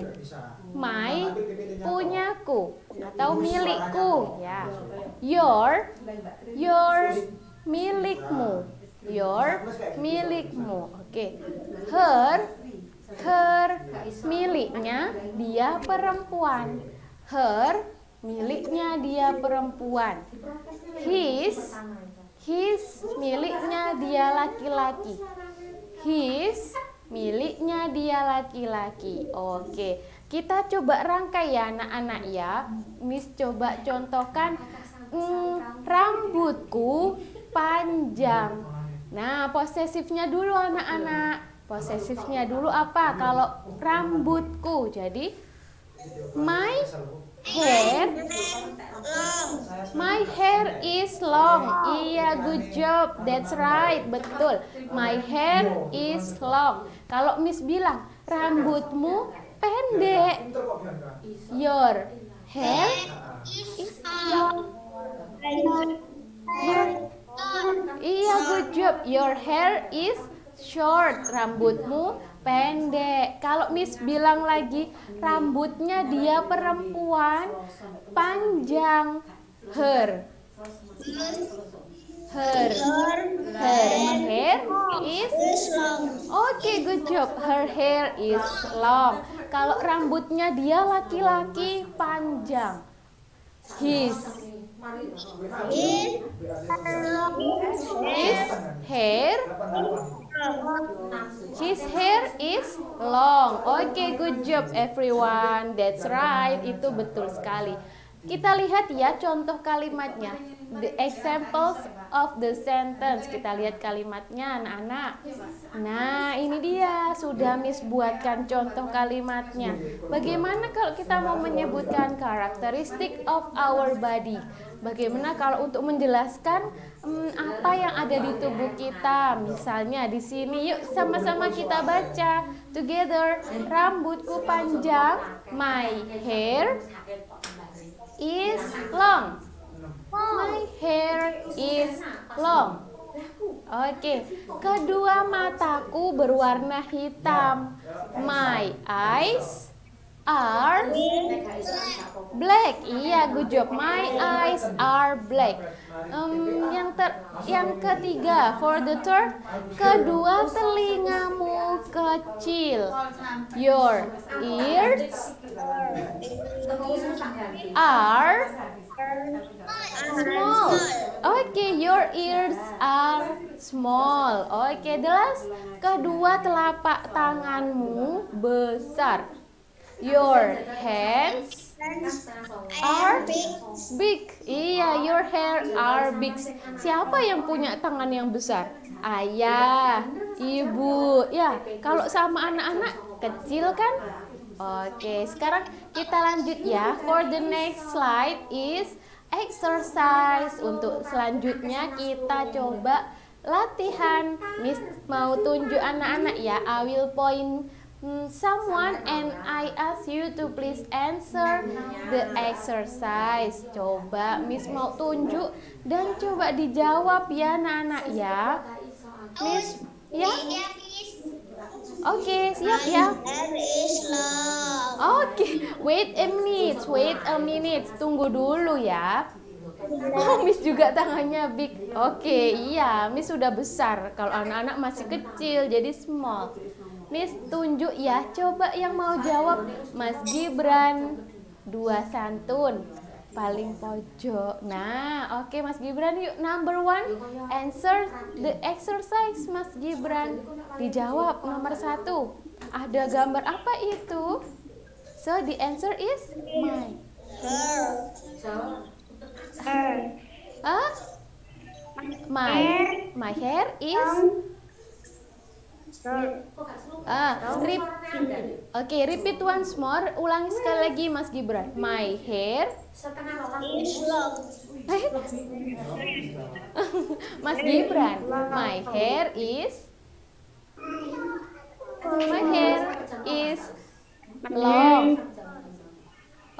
My, punyaku atau milikku ya. Your, milikmu. Your, milikmu. Oke. Her, miliknya dia perempuan. Her, miliknya dia perempuan. His, miliknya dia laki-laki. His, miliknya dia laki-laki. Oke, kita coba rangkai ya anak-anak ya. Miss coba contohkan, rambutku panjang. Nah, posesifnya dulu anak-anak. Posesifnya dulu apa? Kalau rambutku, jadi my hair is long. Iya, good job. That's right, betul. My hair is long. Kalau Miss bilang rambutmu pendek, your hair is long. Iya, good job. Your hair is short. Rambutmu pendek. Kalau Miss bilang lagi rambutnya dia perempuan, panjang. Her hair is long. Oke, good job. Her hair is long. Kalau rambutnya dia laki-laki, panjang. His hair is long. Oke, good job everyone. That's right. Itu betul sekali. Kita lihat ya contoh kalimatnya. The examples of the sentence. Kita lihat kalimatnya anak-anak. Nah, ini dia. Sudah Miss buatkan contoh kalimatnya. Bagaimana kalau kita mau menyebutkan karakteristik of our body? Bagaimana kalau untuk menjelaskan apa yang ada di tubuh kita? Misalnya di sini, yuk sama-sama kita baca together. Rambutku panjang. My hair is long. My hair is long. Oke, kedua mataku berwarna hitam. My eyes are black. Iya, good job. My eyes are black. Yang ketiga, for the third, kedua telingamu kecil. Your ears are small. Oke, your ears are small. Oke, the last, kedua telapak tanganmu besar. Your hands are big. Iya, your hair are big. Siapa yang punya tangan yang besar? Ayah, ibu. Ya, kalau sama anak-anak kecil kan? Oke, sekarang kita lanjut ya. For the next slide is exercise. Untuk selanjutnya kita coba latihan. Miss mau tunjuk anak-anak ya. I will point someone and I ask you to please answer the exercise. Coba Miss mau tunjuk dan coba dijawab ya anak-anak ya. Miss ya. Oke, siap ya. Oke, wait a minute. Tunggu dulu ya. Oh, Miss juga tangannya big. Oke, iya, Miss sudah besar. Kalau anak-anak masih kecil, jadi small. Miss tunjuk ya, coba yang mau jawab. Mas Gibran, 2 santun. Paling pojok. Nah, oke Mas Gibran, yuk number 1. Answer the exercise, Mas Gibran. Dijawab nomor 1. Ada gambar apa itu? So the answer is my. My hair is repeat once more. Ulangi sekali lagi Mas Gibran. My hair is long. Mas Gibran, my hair is long.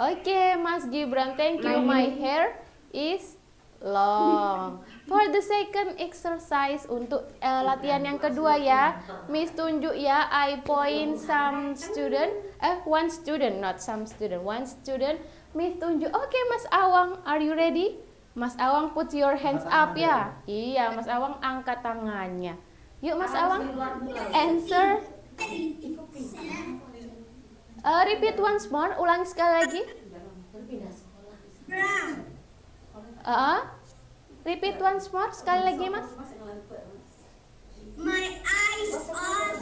Oke, Mas Gibran, thank you. My hair is long. For the second exercise, untuk latihan yang kedua ya, Miss tunjuk ya. I point some student, one student, not some student, one student. Miss tunjuk. Oke, Mas Awang, are you ready? Mas Awang, put your hands up ya. Iya, Mas Awang angkat tangannya. Yuk, Mas Awang, answer. Repeat once more, ulangi sekali lagi. Repeat once more, sekali lagi Mas. My eyes are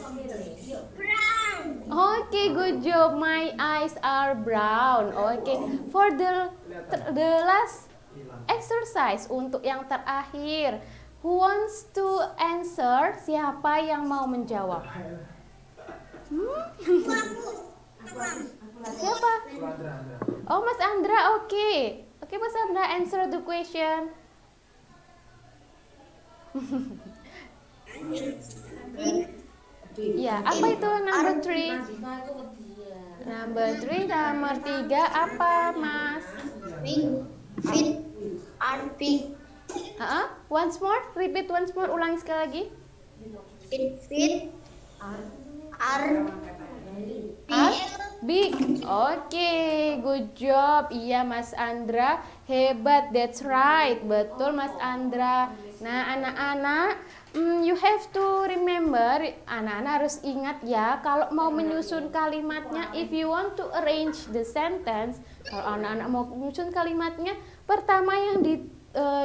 brown. Oke, good job. My eyes are brown. Oke, for the last exercise, untuk yang terakhir, who wants to answer? Siapa yang mau menjawab? Siapa? Oh, Mas Andra, oke. Oke, Mas Andra, answer the question. Ya, apa itu number 3? Number 3, nomor 3 apa, Mas? Feet are big. Once more, repeat once more, ulangi sekali lagi. Feet are big. Oke, good job. Iya, Mas Andra, hebat. That's right. Betul, Mas Andra. Nah, anak-anak, you have to remember, anak-anak harus ingat ya, kalau mau menyusun kalimatnya, if you want to arrange the sentence, kalau anak-anak mau menyusun kalimatnya, pertama yang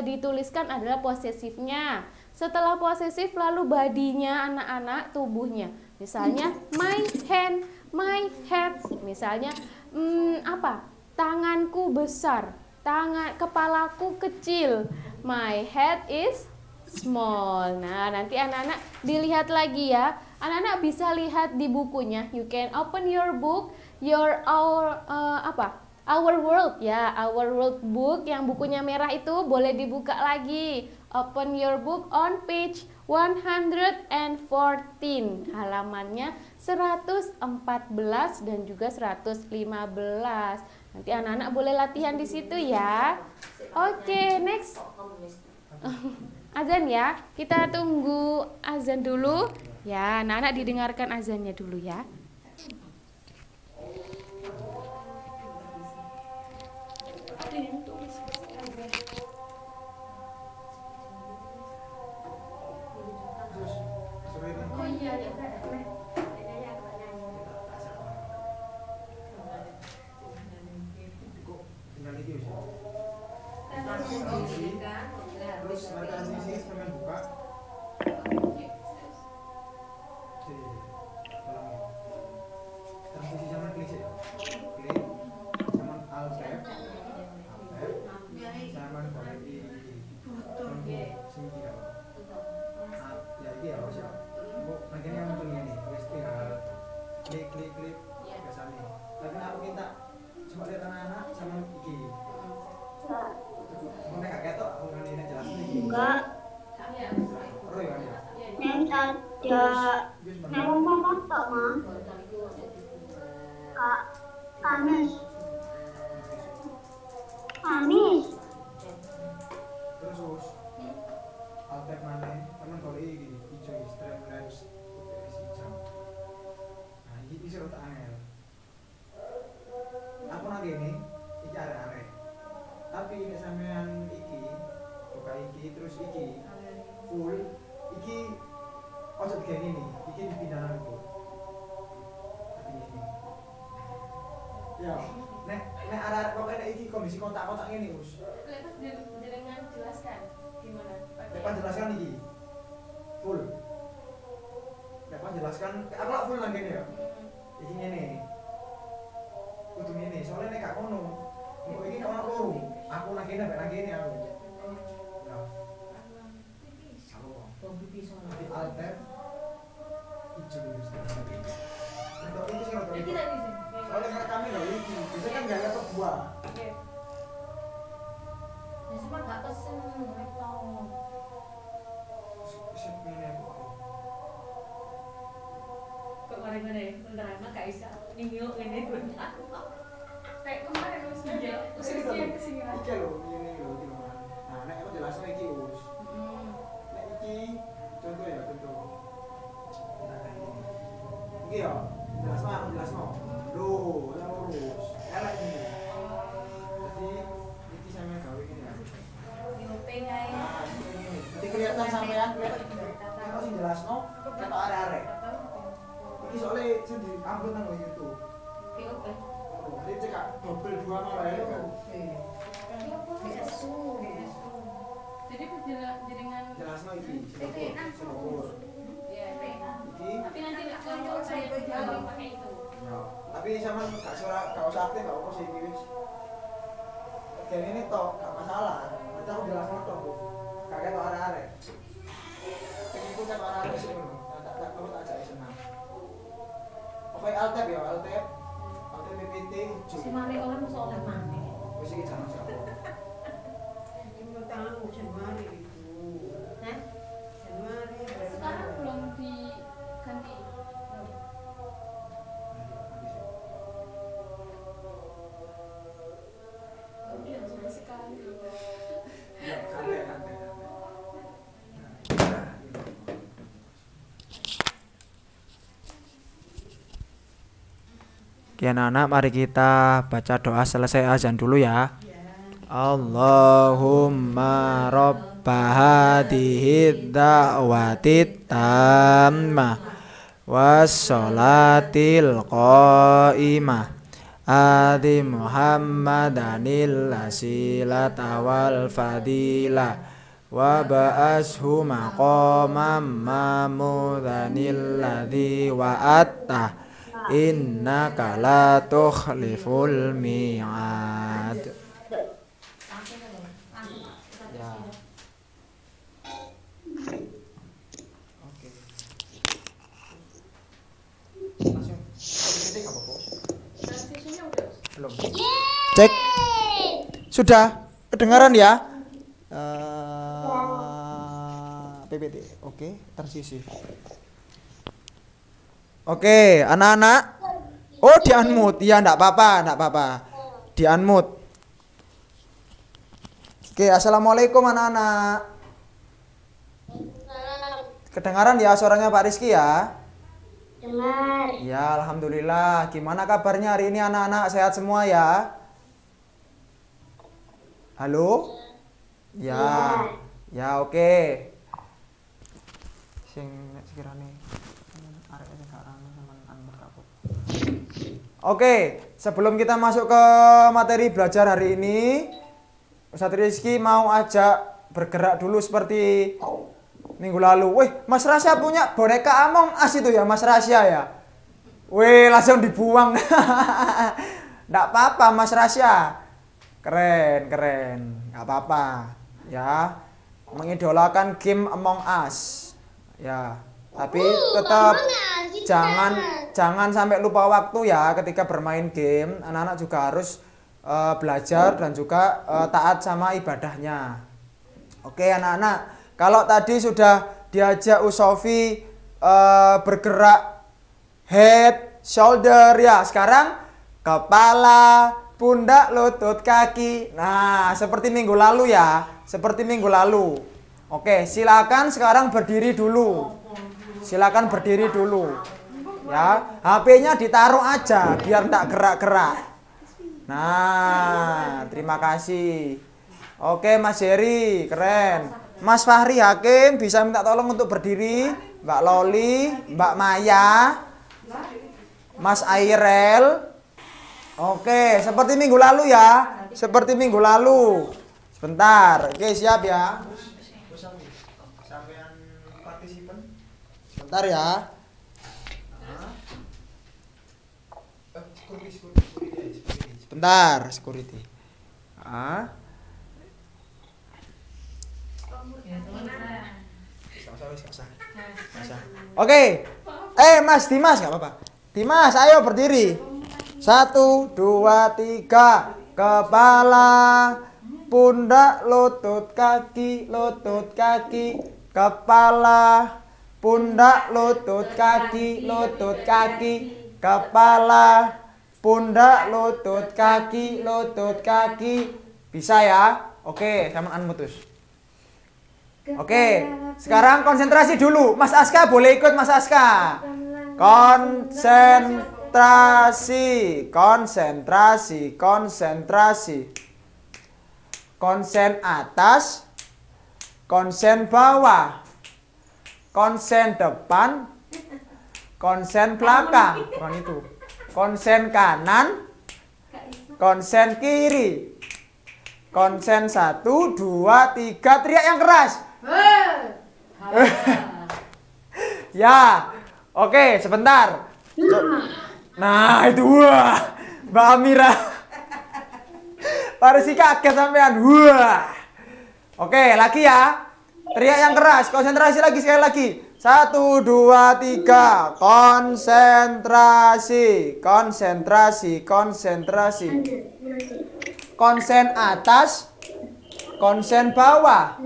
dituliskan adalah posesifnya. Setelah posesif, lalu bodinya anak-anak, tubuhnya. Misalnya, my hand, my head. Misalnya, tanganku besar, kepalaku kecil. My head is small. Nah, nanti anak-anak dilihat lagi ya. Anak-anak bisa lihat di bukunya. You can open your book, Our World ya, Our World book yang bukunya merah itu boleh dibuka lagi. Open your book on page 114. Halamannya 114 dan juga 115. Nanti anak-anak boleh latihan di situ ya. Oke, next. Azan ya. Kita tunggu azan dulu. Ya, anak-anak didengarkan azannya dulu ya. Oh iya, ya. Terus transisi sampai buka. Transisi zaman klik sih. Klik zaman alt tab. Zaman quality. Sini tidak. Ya ini ya Mas ya. Kok bagian yang muncul ini, wis tinggal klik biasanya. Tapi aku minta coba lihat anak-anak sama iki. Mereka ketok, aku kan ini jelas nih. enggak. Roy kan ya. Yang ada memang mama tak mah. Kak Kamis. Terus alt-tab mana? Teman kalau ini hijau Streamlabs UTS hijau. Nah ini bisa rotak angel. Aku nang gini, iki arek-arek. Tapi ini sampean iki Ya. Nek arek kok nek iki kondisi kotak-kotak ngene, Us. Lepas jenengan jelaskan gimana? Lepas jelaskan iki. Full. Lepas jelaskan, aku lak full nang kene ya. Iki ngene. Kudu ngene, soalnya nek gak ngono. Engko iki gak ono loro. Aku nang kene mek nang kene aku. Ya. Di alter ijo wis. Untuk ini sih untuk ini. Soalnya merekamnya lho iki. Biasanya kan gak laptop gua. Ya semua gak pesen laptop. Sip ngene aku. Kok mari-mari menerima gak bisa ningyo ngene pun. Kayak kemarin usia kesini lah. Iki lho, ngene lho iki lho. Nah, nek aku jelasno iki Us. Nek iki contoh ya, contoh. Iki ya, jelasno. Loh, yang lurus. Elek iki. Jadi iki sampe gawe ngene ya. Nyopeng ae. Nah, ini. Jadi kelihatan sampean ketok sing jelasno, ketok arek-arek. Iki soalnya sing di-upload nang YouTube. Oke. Jadi cekak double 2 malah ya. Jadi jenengan Jelasno iki, sing ya. iki. Tapi nanti kalau saya pakai itu. Ya, tapi sama gak usah aktif gak apa sih iki wis. Jadi ini tok gak masalah. Nanti aku jelasno tok, Bu. Gak ketok arek-arek. Itu kan arek-arek sih ngono. Tak ajak senang. Pokoknya Altep ya, Altep PPT hijau. Si mari oleh mesti oleh maneh. Wis iki jangan siapa. Hah? Sekarang belum diganti. Udah cuma sekali. Ya, santai. Oke anak-anak, mari kita baca doa selesai azan dulu ya. Allahumma rabba hadhihi da'watit tammah wassalatil qa'imah ati Muhammadanil wasilata wal fadilah wa ba'ashu maqamam mamudhanil ladzi wa'atta innaka la tukhliful mi'ad. Belum. Cek. Sudah kedengaran ya? PPT. Oke, tersisi. Oke, anak-anak. Oh, di unmute. Iya, enggak apa-apa. Di unmute. Oke, assalamualaikum anak-anak. Kedengaran ya suaranya Pak Rizky ya? Dengar. Ya, alhamdulillah. Gimana kabarnya hari ini anak-anak? Sehat semua ya? Halo? Ya. Ya, oke. Sing nek sekirane arek sing garang sampean berkabut. Oke, sebelum kita masuk ke materi belajar hari ini, Ustadz Rizky mau ajak bergerak dulu seperti minggu lalu. Wih, Mas Rasya punya boneka Among Us itu ya, Mas Rasya ya? Wih, langsung dibuang. Nggak apa-apa, Mas Rasya. Keren. Nggak apa-apa. Ya, mengidolakan game Among Us. Ya, tapi tetap jangan sampai lupa waktu ya ketika bermain game. Anak-anak juga harus belajar dan juga taat sama ibadahnya. Oke, anak-anak. Kalau tadi sudah diajak Usofi bergerak head, shoulder ya, sekarang kepala, pundak, lutut, kaki. Nah, seperti minggu lalu ya, Oke, silakan sekarang berdiri dulu. Ya, HP-nya ditaruh aja biar enggak gerak-gerak. Nah, terima kasih. Oke, Mas Jerry, keren. Mas Fahri Hakim bisa minta tolong untuk berdiri. Mbak Loli, Mbak Maya, Mas Airel. Oke, seperti minggu lalu ya. Seperti minggu lalu. Sebentar. Oke, siap ya. Sampean partisipan. Sebentar ya. Sebentar, security. Oke. Mas Dimas nggak apa-apa. Dimas, ayo berdiri. 1, 2, 3. Kepala, pundak, lutut, kaki, kepala, pundak, lutut, kaki, kepala, pundak, lutut, kaki. Bisa ya? Oke, samaan putus. Oke, sekarang konsentrasi dulu. Mas Aska boleh ikut, Mas Aska. Konsentrasi. Konsen atas, konsen bawah, konsen depan, konsen belakang. Bukan itu. Konsen kanan, konsen kiri. Konsen 1, 2, 3. Teriak yang keras. Ya. Oke, sebentar. Nah, itu wah. Mbak Amira. Parisi kaget sampean. Wah. Oke, lagi ya. Teriak yang keras. Konsentrasi lagi sekali lagi. 1, 2, 3. Konsentrasi. Konsen atas, konsen bawah,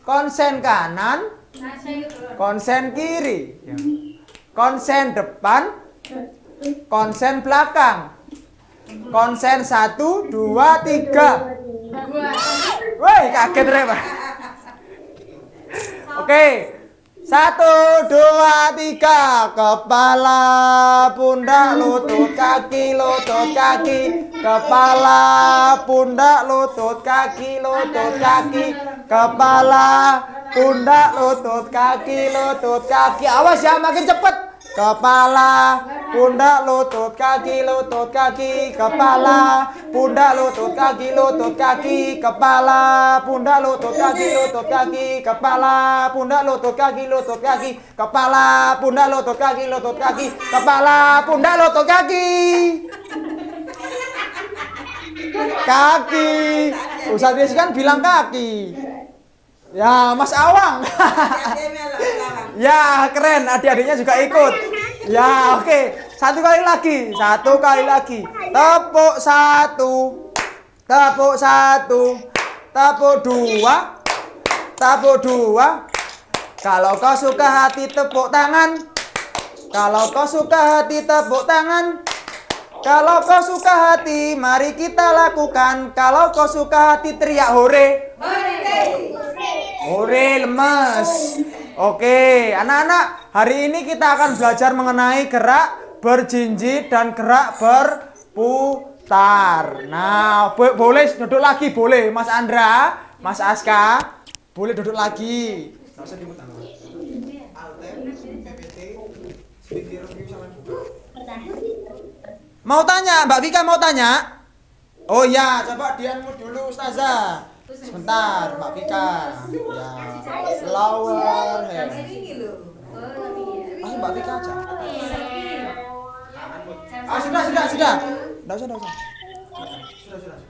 konsen kanan, konsen kiri, konsen depan, konsen belakang, konsen 1, 2, 3. Woi, kaget Rep. Oke. 1, 2, 3. Kepala, pundak, lutut, kaki. Kepala, pundak, lutut, kaki. Kepala, pundak, lutut, kaki. Awas ya, makin cepet. Kepala, pundak, lutut, kaki. Kepala, pundak, lutut, kaki. Kepala, pundak, lutut, kaki. Kepala, pundak, lutut, kaki. Kepala, pundak, lutut, kaki. Kepala, pundak, lutut, kaki. Kaki. Ustadz Desi kan bilang kaki. Ya, Mas Awang. Ya, keren. Adik-adiknya juga ikut. Ya, oke. Satu kali lagi. Tepuk 1. Tepuk 1. Tepuk 2. Tepuk 2. Kalau kau suka hati tepuk tangan. Kalau kau suka hati tepuk tangan. Kalau kau suka hati, mari kita lakukan. Kalau kau suka hati, teriak hore. Hore lemes. Oke, anak-anak, hari ini kita akan belajar mengenai gerak berjinjit dan gerak berputar. Nah, boleh duduk lagi, boleh. Mas Andra, Mas Aska, boleh duduk lagi. Nggak usah diputar. Mau tanya, Mbak Vika mau tanya? Oh ya, coba dianmu dulu Ustazah. Sebentar, Mbak Vika. Ya, lower hand. Mbak Vika aja. Sudah. Enggak usah. Sudah.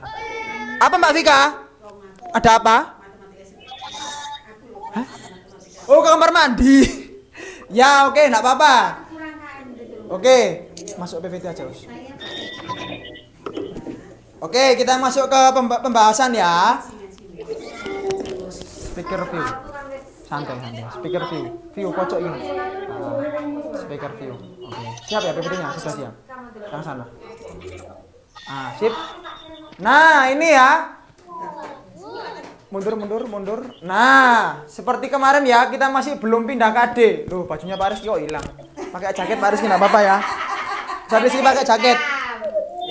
Apa Mbak Vika? Ada apa? Hah? Oh, ke kamar mandi. Ya, oke, enggak apa-apa. Oke, masuk PPT aja, Us. Oke, kita masuk ke pembahasan ya. Speaker view. Santai. Speaker view. View pojok ini. Speaker view. Oke. Siap ya PPT-nya? Sudah siap. Yang sana. Sip. Nah, ini ya. Mundur. Nah, seperti kemarin ya, kita masih belum pindah KD. Loh, bajunya Pak Rizky kok hilang. Pakai jaket Pak Rizky enggak apa-apa ya. Saya Rizky pakai jaket.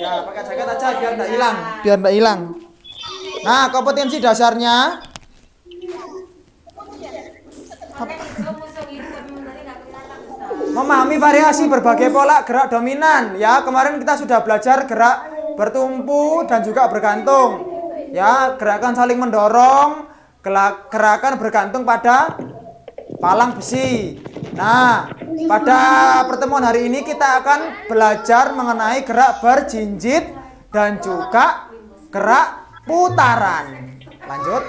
Ya, pakai jaket aja biar enggak hilang. Nah, kompetensi dasarnya memahami variasi berbagai pola gerak dominan. Ya, kemarin kita sudah belajar gerak bertumpu dan juga bergantung. Ya, gerakan saling mendorong, gerakan bergantung pada palang besi. Nah, pada pertemuan hari ini kita akan belajar mengenai gerak berjinjit dan juga gerak putaran. Lanjut.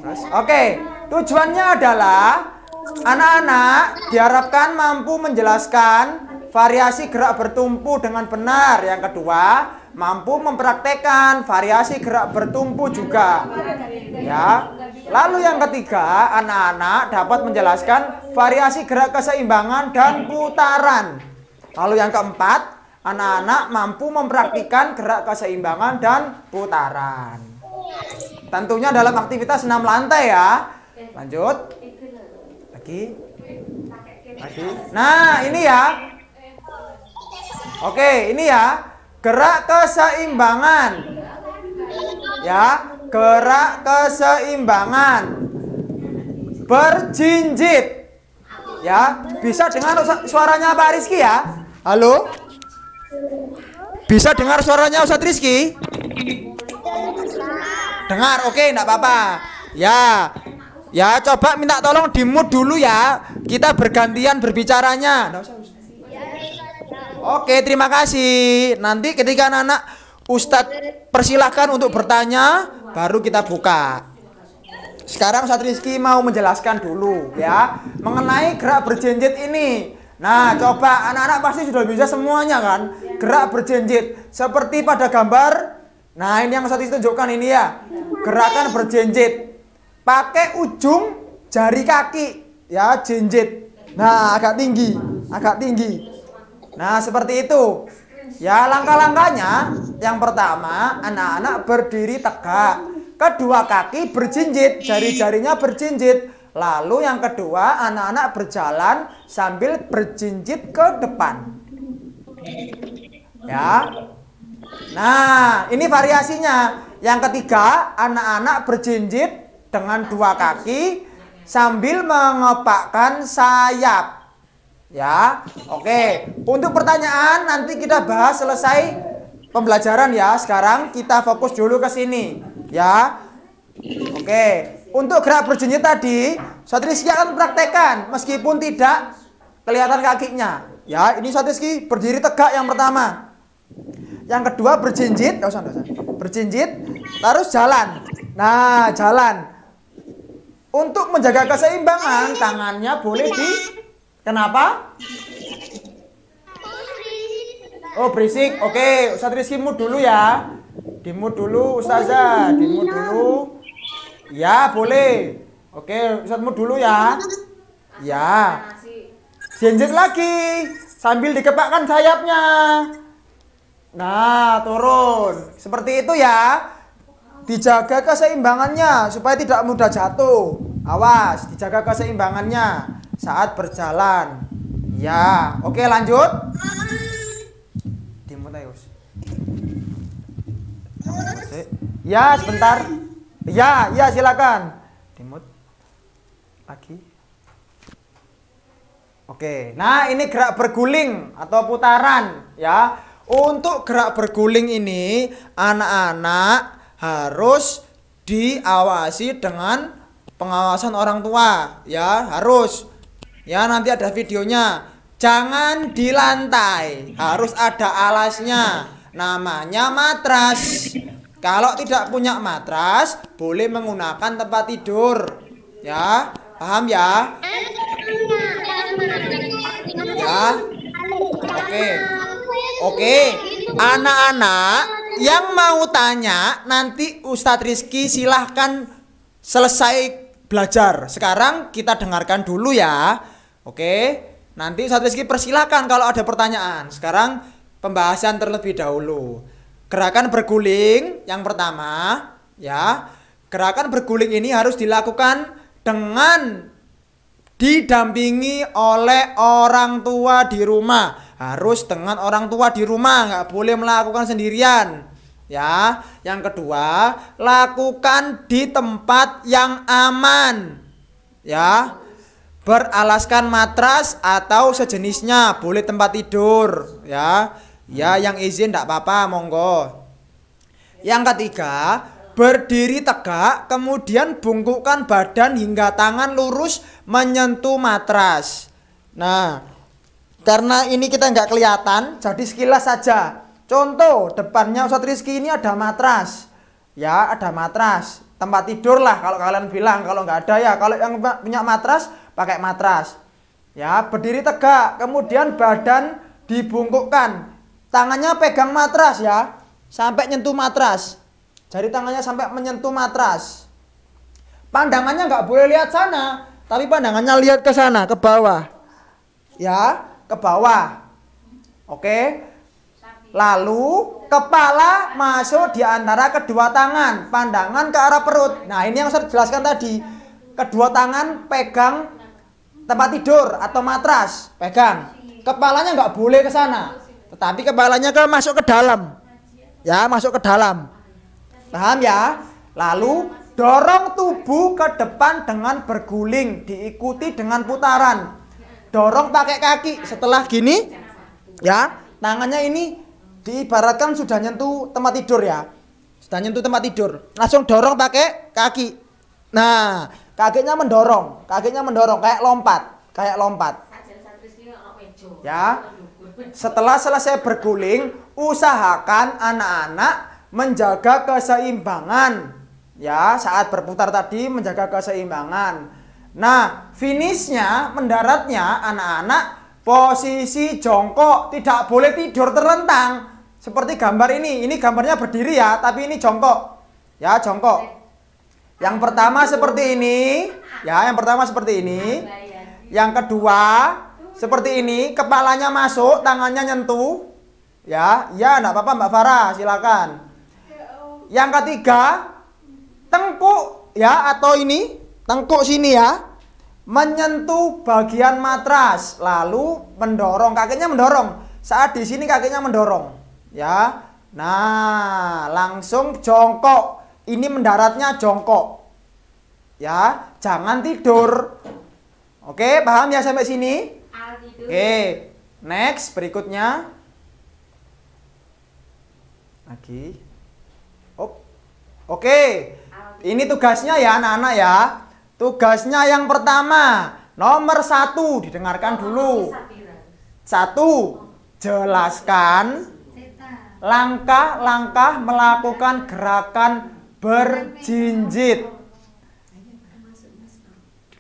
Terus, oke, tujuannya adalah anak-anak diharapkan mampu menjelaskan variasi gerak bertumpu dengan benar. Yang kedua, mampu mempraktekkan variasi gerak bertumpu juga. Ya. Lalu yang ketiga, anak-anak dapat menjelaskan variasi gerak keseimbangan dan putaran. Lalu yang keempat, anak-anak mampu mempraktikkan gerak keseimbangan dan putaran. Tentunya dalam aktivitas 6 lantai ya. Lanjut. Lagi. Nah, ini ya. Oke, ini ya. Gerak keseimbangan. Ya, gerak keseimbangan berjinjit. Ya, bisa dengar suaranya Pak Rizky ya? Halo? Bisa dengar suaranya Ustadz Rizky? Dengar, oke, enggak apa-apa. Ya. Ya, coba minta tolong di-mute dulu ya. Kita bergantian berbicaranya. Oke, terima kasih. Nanti ketika anak-anak Ustadz persilahkan untuk bertanya, baru kita buka. Sekarang Ustadz Rizky mau menjelaskan dulu ya mengenai gerak berjinjit ini. Nah, coba anak-anak pasti sudah bisa semuanya kan? Gerak berjinjit seperti pada gambar. Nah, ini yang Ustadz Rizky tunjukkan ini ya. Gerakan berjinjit. Pakai ujung jari kaki ya, jinjit. Nah, agak tinggi, agak tinggi. Nah, seperti itu. Ya, langkah-langkahnya yang pertama, anak-anak berdiri tegak. Kedua kaki berjinjit, jari-jarinya berjinjit. Lalu yang kedua, anak-anak berjalan sambil berjinjit ke depan. Ya. Nah, ini variasinya. Yang ketiga, anak-anak berjinjit dengan dua kaki sambil mengepakkan sayap. Ya, oke. Untuk pertanyaan nanti kita bahas selesai pembelajaran ya. Sekarang kita fokus dulu ke sini, ya. Oke. Untuk gerak berjinjit tadi, Ustadz Rizky akan praktekkan meskipun tidak kelihatan kakinya. Ya, ini Ustadz Rizky berdiri tegak yang pertama. Yang kedua berjinjit, berjinjit, terus jalan. Nah, jalan. Untuk menjaga keseimbangan, tangannya boleh di kenapa? Oh, berisik. Oke, Ustadz Rizky mute dulu ya. Di-mute dulu Ustazah, di-mute dulu. Ya, boleh. Oke, Ustadz mute dulu ya. Ya. Jinjit lagi sambil dikepakkan sayapnya. Nah, turun. Seperti itu ya. Dijaga keseimbangannya supaya tidak mudah jatuh. Awas, dijaga keseimbangannya saat berjalan. Ya, oke lanjut. Dimut ayo. Ya, sebentar. Ya, silakan. Dimut. Lagi. Oke. Nah, ini gerak berguling atau putaran, ya. Untuk gerak berguling ini anak-anak harus diawasi dengan pengawasan orang tua, ya, harus. Ya, nanti ada videonya. Jangan di lantai, harus ada alasnya. Namanya matras. Kalau tidak punya matras, boleh menggunakan tempat tidur. Ya, paham ya? Ya. Oke. Anak-anak yang mau tanya, nanti Ustadz Rizky silahkan selesai belajar. Sekarang kita dengarkan dulu ya. Oke. Nanti Ustadz Rizky persilahkan kalau ada pertanyaan. Sekarang pembahasan terlebih dahulu. Gerakan berguling yang pertama, ya. Gerakan berguling ini harus dilakukan dengan didampingi oleh orang tua di rumah. Harus dengan orang tua di rumah, nggak boleh melakukan sendirian. Ya, yang kedua, lakukan di tempat yang aman. Ya, beralaskan matras atau sejenisnya, boleh tempat tidur ya. Ya, yang izin enggak apa-apa, monggo. Yang ketiga, berdiri tegak, kemudian bungkukkan badan hingga tangan lurus menyentuh matras. Nah, karena ini kita nggak kelihatan, jadi sekilas saja. Contoh, depannya Ustadz Rizky ini ada matras. Ya, ada matras. Tempat tidur lah kalau kalian bilang. Kalau nggak ada ya, kalau yang punya matras, pakai matras. Ya, berdiri tegak, kemudian badan dibungkukkan. Tangannya pegang matras ya, sampai nyentuh matras. Jari tangannya sampai menyentuh matras. Pandangannya nggak boleh lihat sana, tapi pandangannya lihat ke sana, ke bawah. Ya, ke bawah. Oke. Lalu kepala masuk di antara kedua tangan, pandangan ke arah perut. Nah, ini yang saya jelaskan tadi. Kedua tangan pegang tempat tidur atau matras, pegang. Kepalanya nggak boleh ke sana, tetapi kepalanya masuk ke dalam. Ya, masuk ke dalam. Paham ya? Lalu dorong tubuh ke depan dengan berguling, diikuti dengan putaran. Dorong pakai kaki. Setelah gini, ya, tangannya ini diibaratkan sudah nyentuh tempat tidur ya. Sudah nyentuh tempat tidur. Langsung dorong pakai kaki. Nah, kakinya mendorong kayak lompat. Ya. Setelah selesai berguling, usahakan anak-anak menjaga keseimbangan. Ya, saat berputar tadi menjaga keseimbangan. Nah, finishnya, mendaratnya anak-anak posisi jongkok, tidak boleh tidur terlentang. Seperti gambar ini gambarnya berdiri ya, tapi ini jongkok. Ya, jongkok. Yang pertama seperti ini, ya, yang pertama seperti ini. Yang kedua seperti ini, kepalanya masuk, tangannya nyentuh. Ya, ya, enggak apa-apa Mbak Farah, silakan. Yang ketiga, tengkuk ya, atau ini, tengkuk sini ya, menyentuh bagian matras, lalu mendorong, kakinya mendorong. Saat di sini kakinya mendorong, ya. Nah, langsung jongkok. Ini mendaratnya jongkok. Ya, jangan tidur. Oke, paham ya sampai sini? Oke, next berikutnya. Lagi. Oke. Ini tugasnya ya anak-anak ya. Tugasnya yang pertama, nomor 1, didengarkan dulu. 1, jelaskan langkah-langkah melakukan gerakan berjinjit.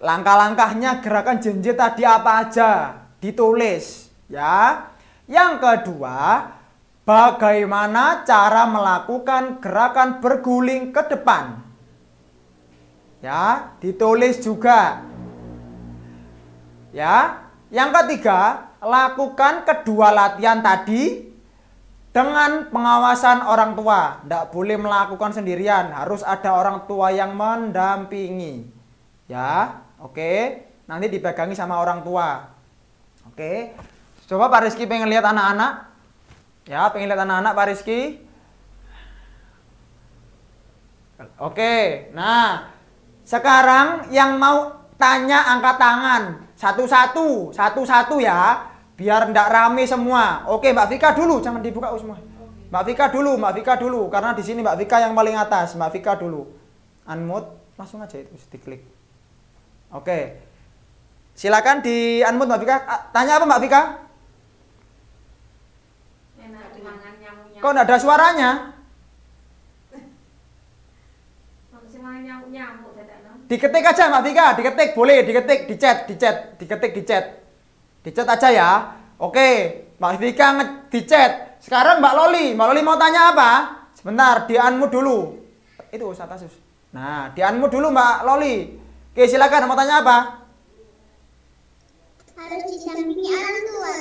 Langkah-langkahnya gerakan jinjit tadi apa aja? Ditulis ya. Yang kedua, bagaimana cara melakukan gerakan berguling ke depan? Ya, ditulis juga. Ya, yang ketiga, lakukan kedua latihan tadi dengan pengawasan orang tua. Tidak boleh melakukan sendirian, harus ada orang tua yang mendampingi. Ya, oke. Nanti dipegangi sama orang tua. Oke. Coba Pak Rizky pengen lihat anak-anak. Ya, pengen lihat anak-anak Pak Rizky. Oke, nah sekarang yang mau tanya angkat tangan satu-satu ya, biar ndak rame semua. Oke, Mbak Vika dulu, jangan dibuka semua. Mbak Vika dulu, karena di sini Mbak Vika yang paling atas. Mbak Vika dulu, unmute, langsung aja itu diklik. Oke, silakan di unmute Mbak Vika. Tanya apa Mbak Vika? Kok nggak ada suaranya? Diketik aja Mbak Vika, diketik boleh, diketik di chat. Di chat aja ya. Oke, Mbak Vika di chat. Sekarang Mbak Loli mau tanya apa? Sebentar, di unmute dulu. Itu atas. Nah, di unmute dulu Mbak Loli. Oke, silakan mau tanya apa? Harus didampingi orang tua.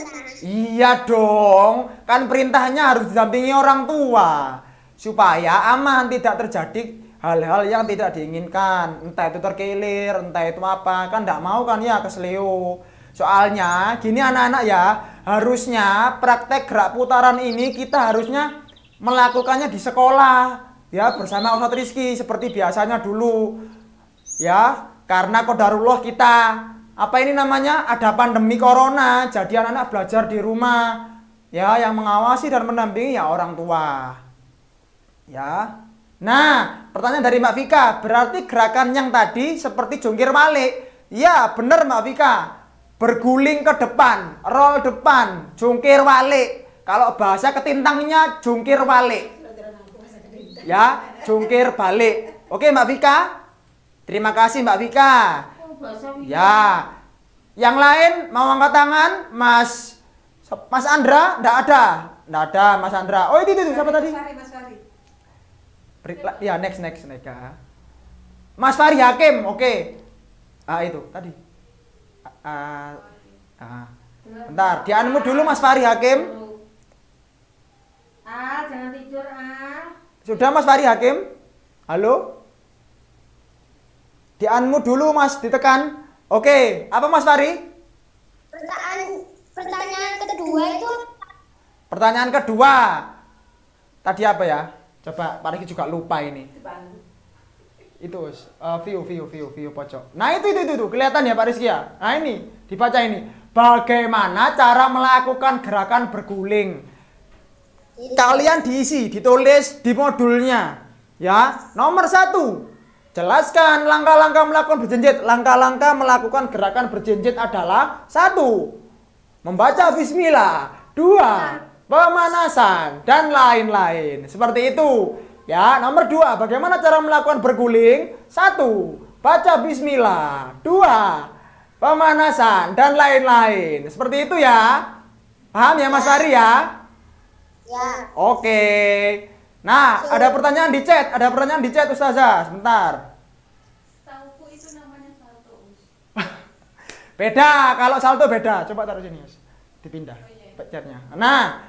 Iya dong, kan perintahnya harus didampingi orang tua supaya aman, tidak terjadi hal-hal yang tidak diinginkan, entah itu terkilir, entah itu apa, kan tidak mau kan ya kesleo. Soalnya gini anak-anak ya, harusnya praktek gerak putaran ini kita harusnya melakukannya di sekolah ya, bersama Ustadz Rizky seperti biasanya dulu ya, karena qadarullah kita Apa ini namanya? Ada pandemi corona, jadi anak-anak belajar di rumah. Ya, yang mengawasi dan mendampingi ya orang tua. Ya. Nah, pertanyaan dari Mbak Vika, berarti gerakan yang tadi seperti jungkir balik. Ya, benar Mbak Vika. Berguling ke depan, roll depan, jungkir balik. Kalau bahasa ketintangnya jungkir balik. Ya, jungkir balik. Oke Mbak Vika? Terima kasih Mbak Vika. Ya. Yang lain mau angkat tangan? Mas Andra? Enggak ada. Enggak ada Mas Andra. Oh itu siapa tadi? Mas Fahri. Ya next ya. Mas Fahri Hakim, oke. Itu tadi. Bentar, di-unmute dulu Mas Fahri Hakim. Jangan tidur, Sudah Mas Fahri Hakim? Halo? Di-unmute dulu Mas, ditekan. Oke, apa Mas Fahri? Pertanyaan kedua itu. Pertanyaan kedua. Tadi apa ya? Coba Pak Riki juga lupa ini. Itu view pojok. Nah itu kelihatan ya Pak Rizky ya. Nah ini dibaca ini. Bagaimana cara melakukan gerakan berguling? Kalian ditulis di modulnya. Ya, nomor 1. Jelaskan langkah-langkah melakukan berjenjit. Langkah-langkah melakukan gerakan berjenjit adalah 1. Membaca bismillah. 2. Pemanasan dan lain-lain. Seperti itu. Ya, nomor 2, bagaimana cara melakukan berguling? 1. Baca bismillah. 2. Pemanasan dan lain-lain. Seperti itu ya. Paham ya Mas Fahri ya? Ya. Oke. Nah, ada pertanyaan di chat. Ustazah. Sebentar. Setauku itu namanya salto. Beda, kalau salto beda. Coba taruh sini, Mas. Dipindah chatnya. Nah,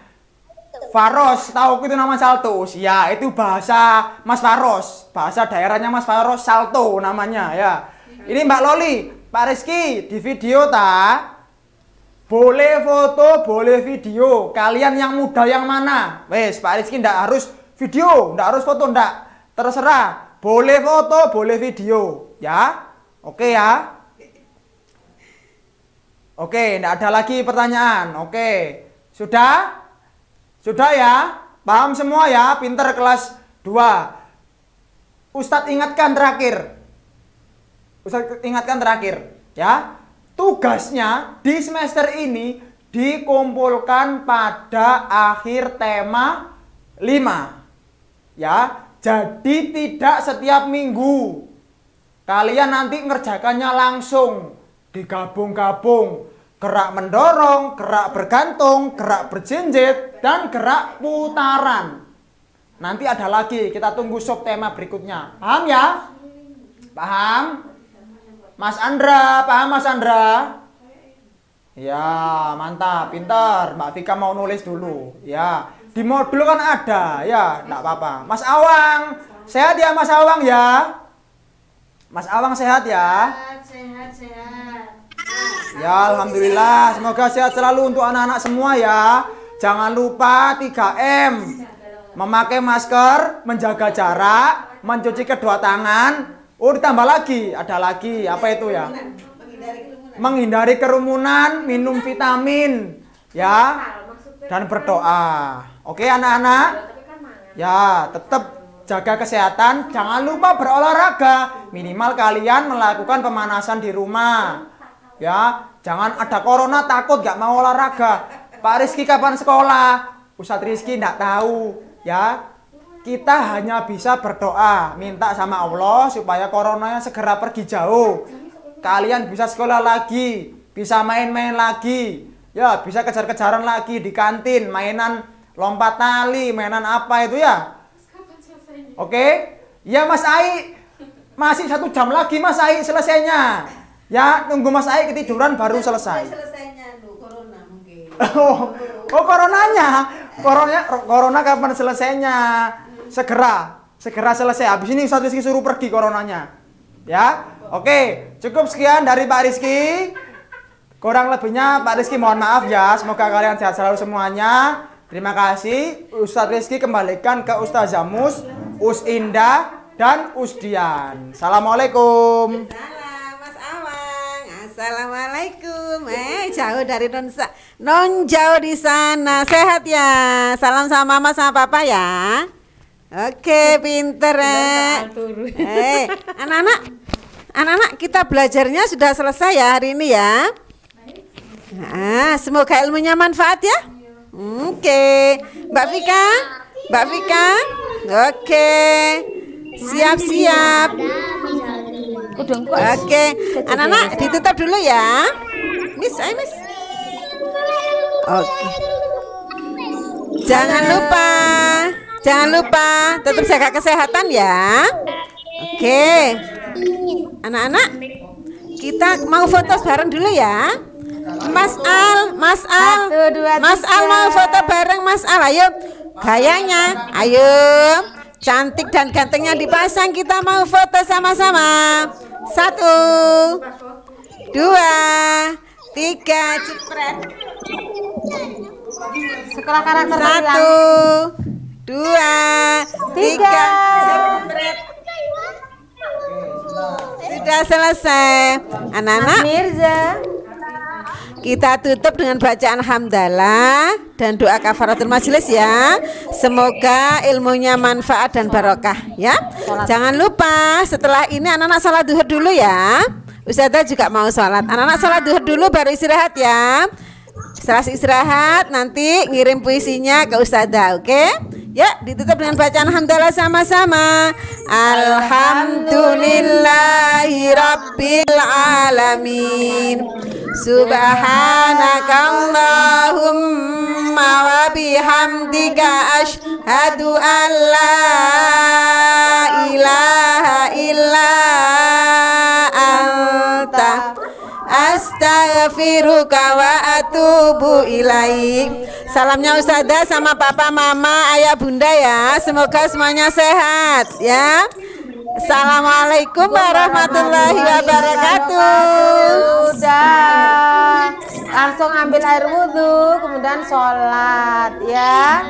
Faros, tahu itu nama salto. Ya, itu bahasa Mas Faros. Bahasa daerahnya Mas Faros, salto namanya ya. Ini Mbak Loli, Pak Rizky, di video boleh foto, boleh video. Kalian yang muda yang mana? Wes, Pak Rizky ndak harus video, ndak harus foto, ndak. Terserah. Boleh foto, boleh video, ya. Oke ya. Oke, ndak ada lagi pertanyaan. Oke. Sudah? Sudah ya? Paham semua ya? Pinter kelas 2. Ustadz ingatkan terakhir. Ya. Tugasnya di semester ini dikumpulkan pada akhir tema 5. Ya. Jadi tidak setiap minggu. Kalian nanti ngerjakannya langsung. Digabung-gabung. Gerak mendorong, gerak bergantung, gerak berjenjit, dan gerak putaran. Nanti ada lagi, kita tunggu subtema berikutnya. Paham ya? Paham? Mas Andra, paham Mas Andra? Ya, mantap, pintar. Mbak Vika mau nulis dulu. Ya, di modul kan ada, ya, enggak apa-apa. Mas Awang, sehat ya Mas Awang ya? Mas Awang sehat ya? Sehat. Ya, alhamdulillah. Semoga sehat selalu untuk anak-anak semua ya. Jangan lupa 3M. Memakai masker, menjaga jarak, mencuci kedua tangan. Oh, ditambah lagi, ada lagi. Apa itu ya? Menghindari kerumunan, minum vitamin, ya. Dan berdoa. Oke, anak-anak? Ya, tetap jaga kesehatan. Jangan lupa berolahraga. Minimal kalian melakukan pemanasan di rumah. Ya, jangan ada corona takut gak mau olahraga. Pak Rizky kapan sekolah? Ustadz Rizky enggak tahu. Ya, kita hanya bisa berdoa, minta sama Allah supaya coronanya segera pergi jauh. Kalian bisa sekolah lagi, bisa main-main lagi. Ya, bisa kejar-kejaran lagi di kantin, mainan lompat tali, mainan apa itu ya. Oke? Ya Mas Ai, masih 1 jam lagi Mas Ai selesainya. Ya, nunggu Mas Ai ketiduran baru selesai. Selesainya corona mungkin. Oh, coronanya. Corona kapan selesainya? Segera selesai. Habis ini Ustadz Rizky suruh pergi coronanya. Ya. Oke, cukup sekian dari Pak Rizky. Kurang lebihnya Pak Rizky mohon maaf ya. Semoga kalian sehat selalu semuanya. Terima kasih. Ustadz Rizky kembalikan ke Ustazah Mus, Us Indah dan Usdian. Assalamualaikum. Salam Mas Awang. Assalamualaikum. Jauh dari non jauh di sana. Sehat ya. Salam sama mama sama papa ya. Oke, pinter anak-anak kita belajarnya sudah selesai ya hari ini ya. Nah, semoga ilmunya manfaat ya. Oke, Mbak Vika. Oke, siap-siap. Oke, anak-anak ditutup dulu ya. Miss. Oke. Jangan lupa tetap jaga kesehatan ya. Oke. Anak-anak, kita mau foto bareng dulu ya. Mas Al mau foto bareng Mas Al. Ayo, gayanya. Ayo. Cantik dan gantengnya dipasang, kita mau foto sama-sama. 1, 2, 3, cepret. Sekolah karakter 1, 2, 3, cepret. Sudah selesai. Anak-anak, Mirza. kita tutup dengan bacaan hamdalah dan doa kafaratul majelis ya. Semoga ilmunya manfaat dan barokah ya. Jangan lupa setelah ini anak-anak salat duhur dulu ya. Ustazah juga mau sholat. Anak-anak salat duhur dulu baru istirahat ya. Setelah istirahat nanti ngirim puisinya ke Ustazah, oke? Ya, ditutup dengan bacaan hamdalah sama-sama. Alhamdulillahi rabbil alamin. Subhanakallahumma wa bihamdika asyhadu an la ilaha illa anta astaghfiruka wa atubu ilaik. Salamnya Ustazah sama papa, mama, ayah, bunda ya. Semoga semuanya sehat ya. Assalamualaikum warahmatullahi wabarakatuh. Udah, langsung ambil air wudhu, kemudian sholat ya.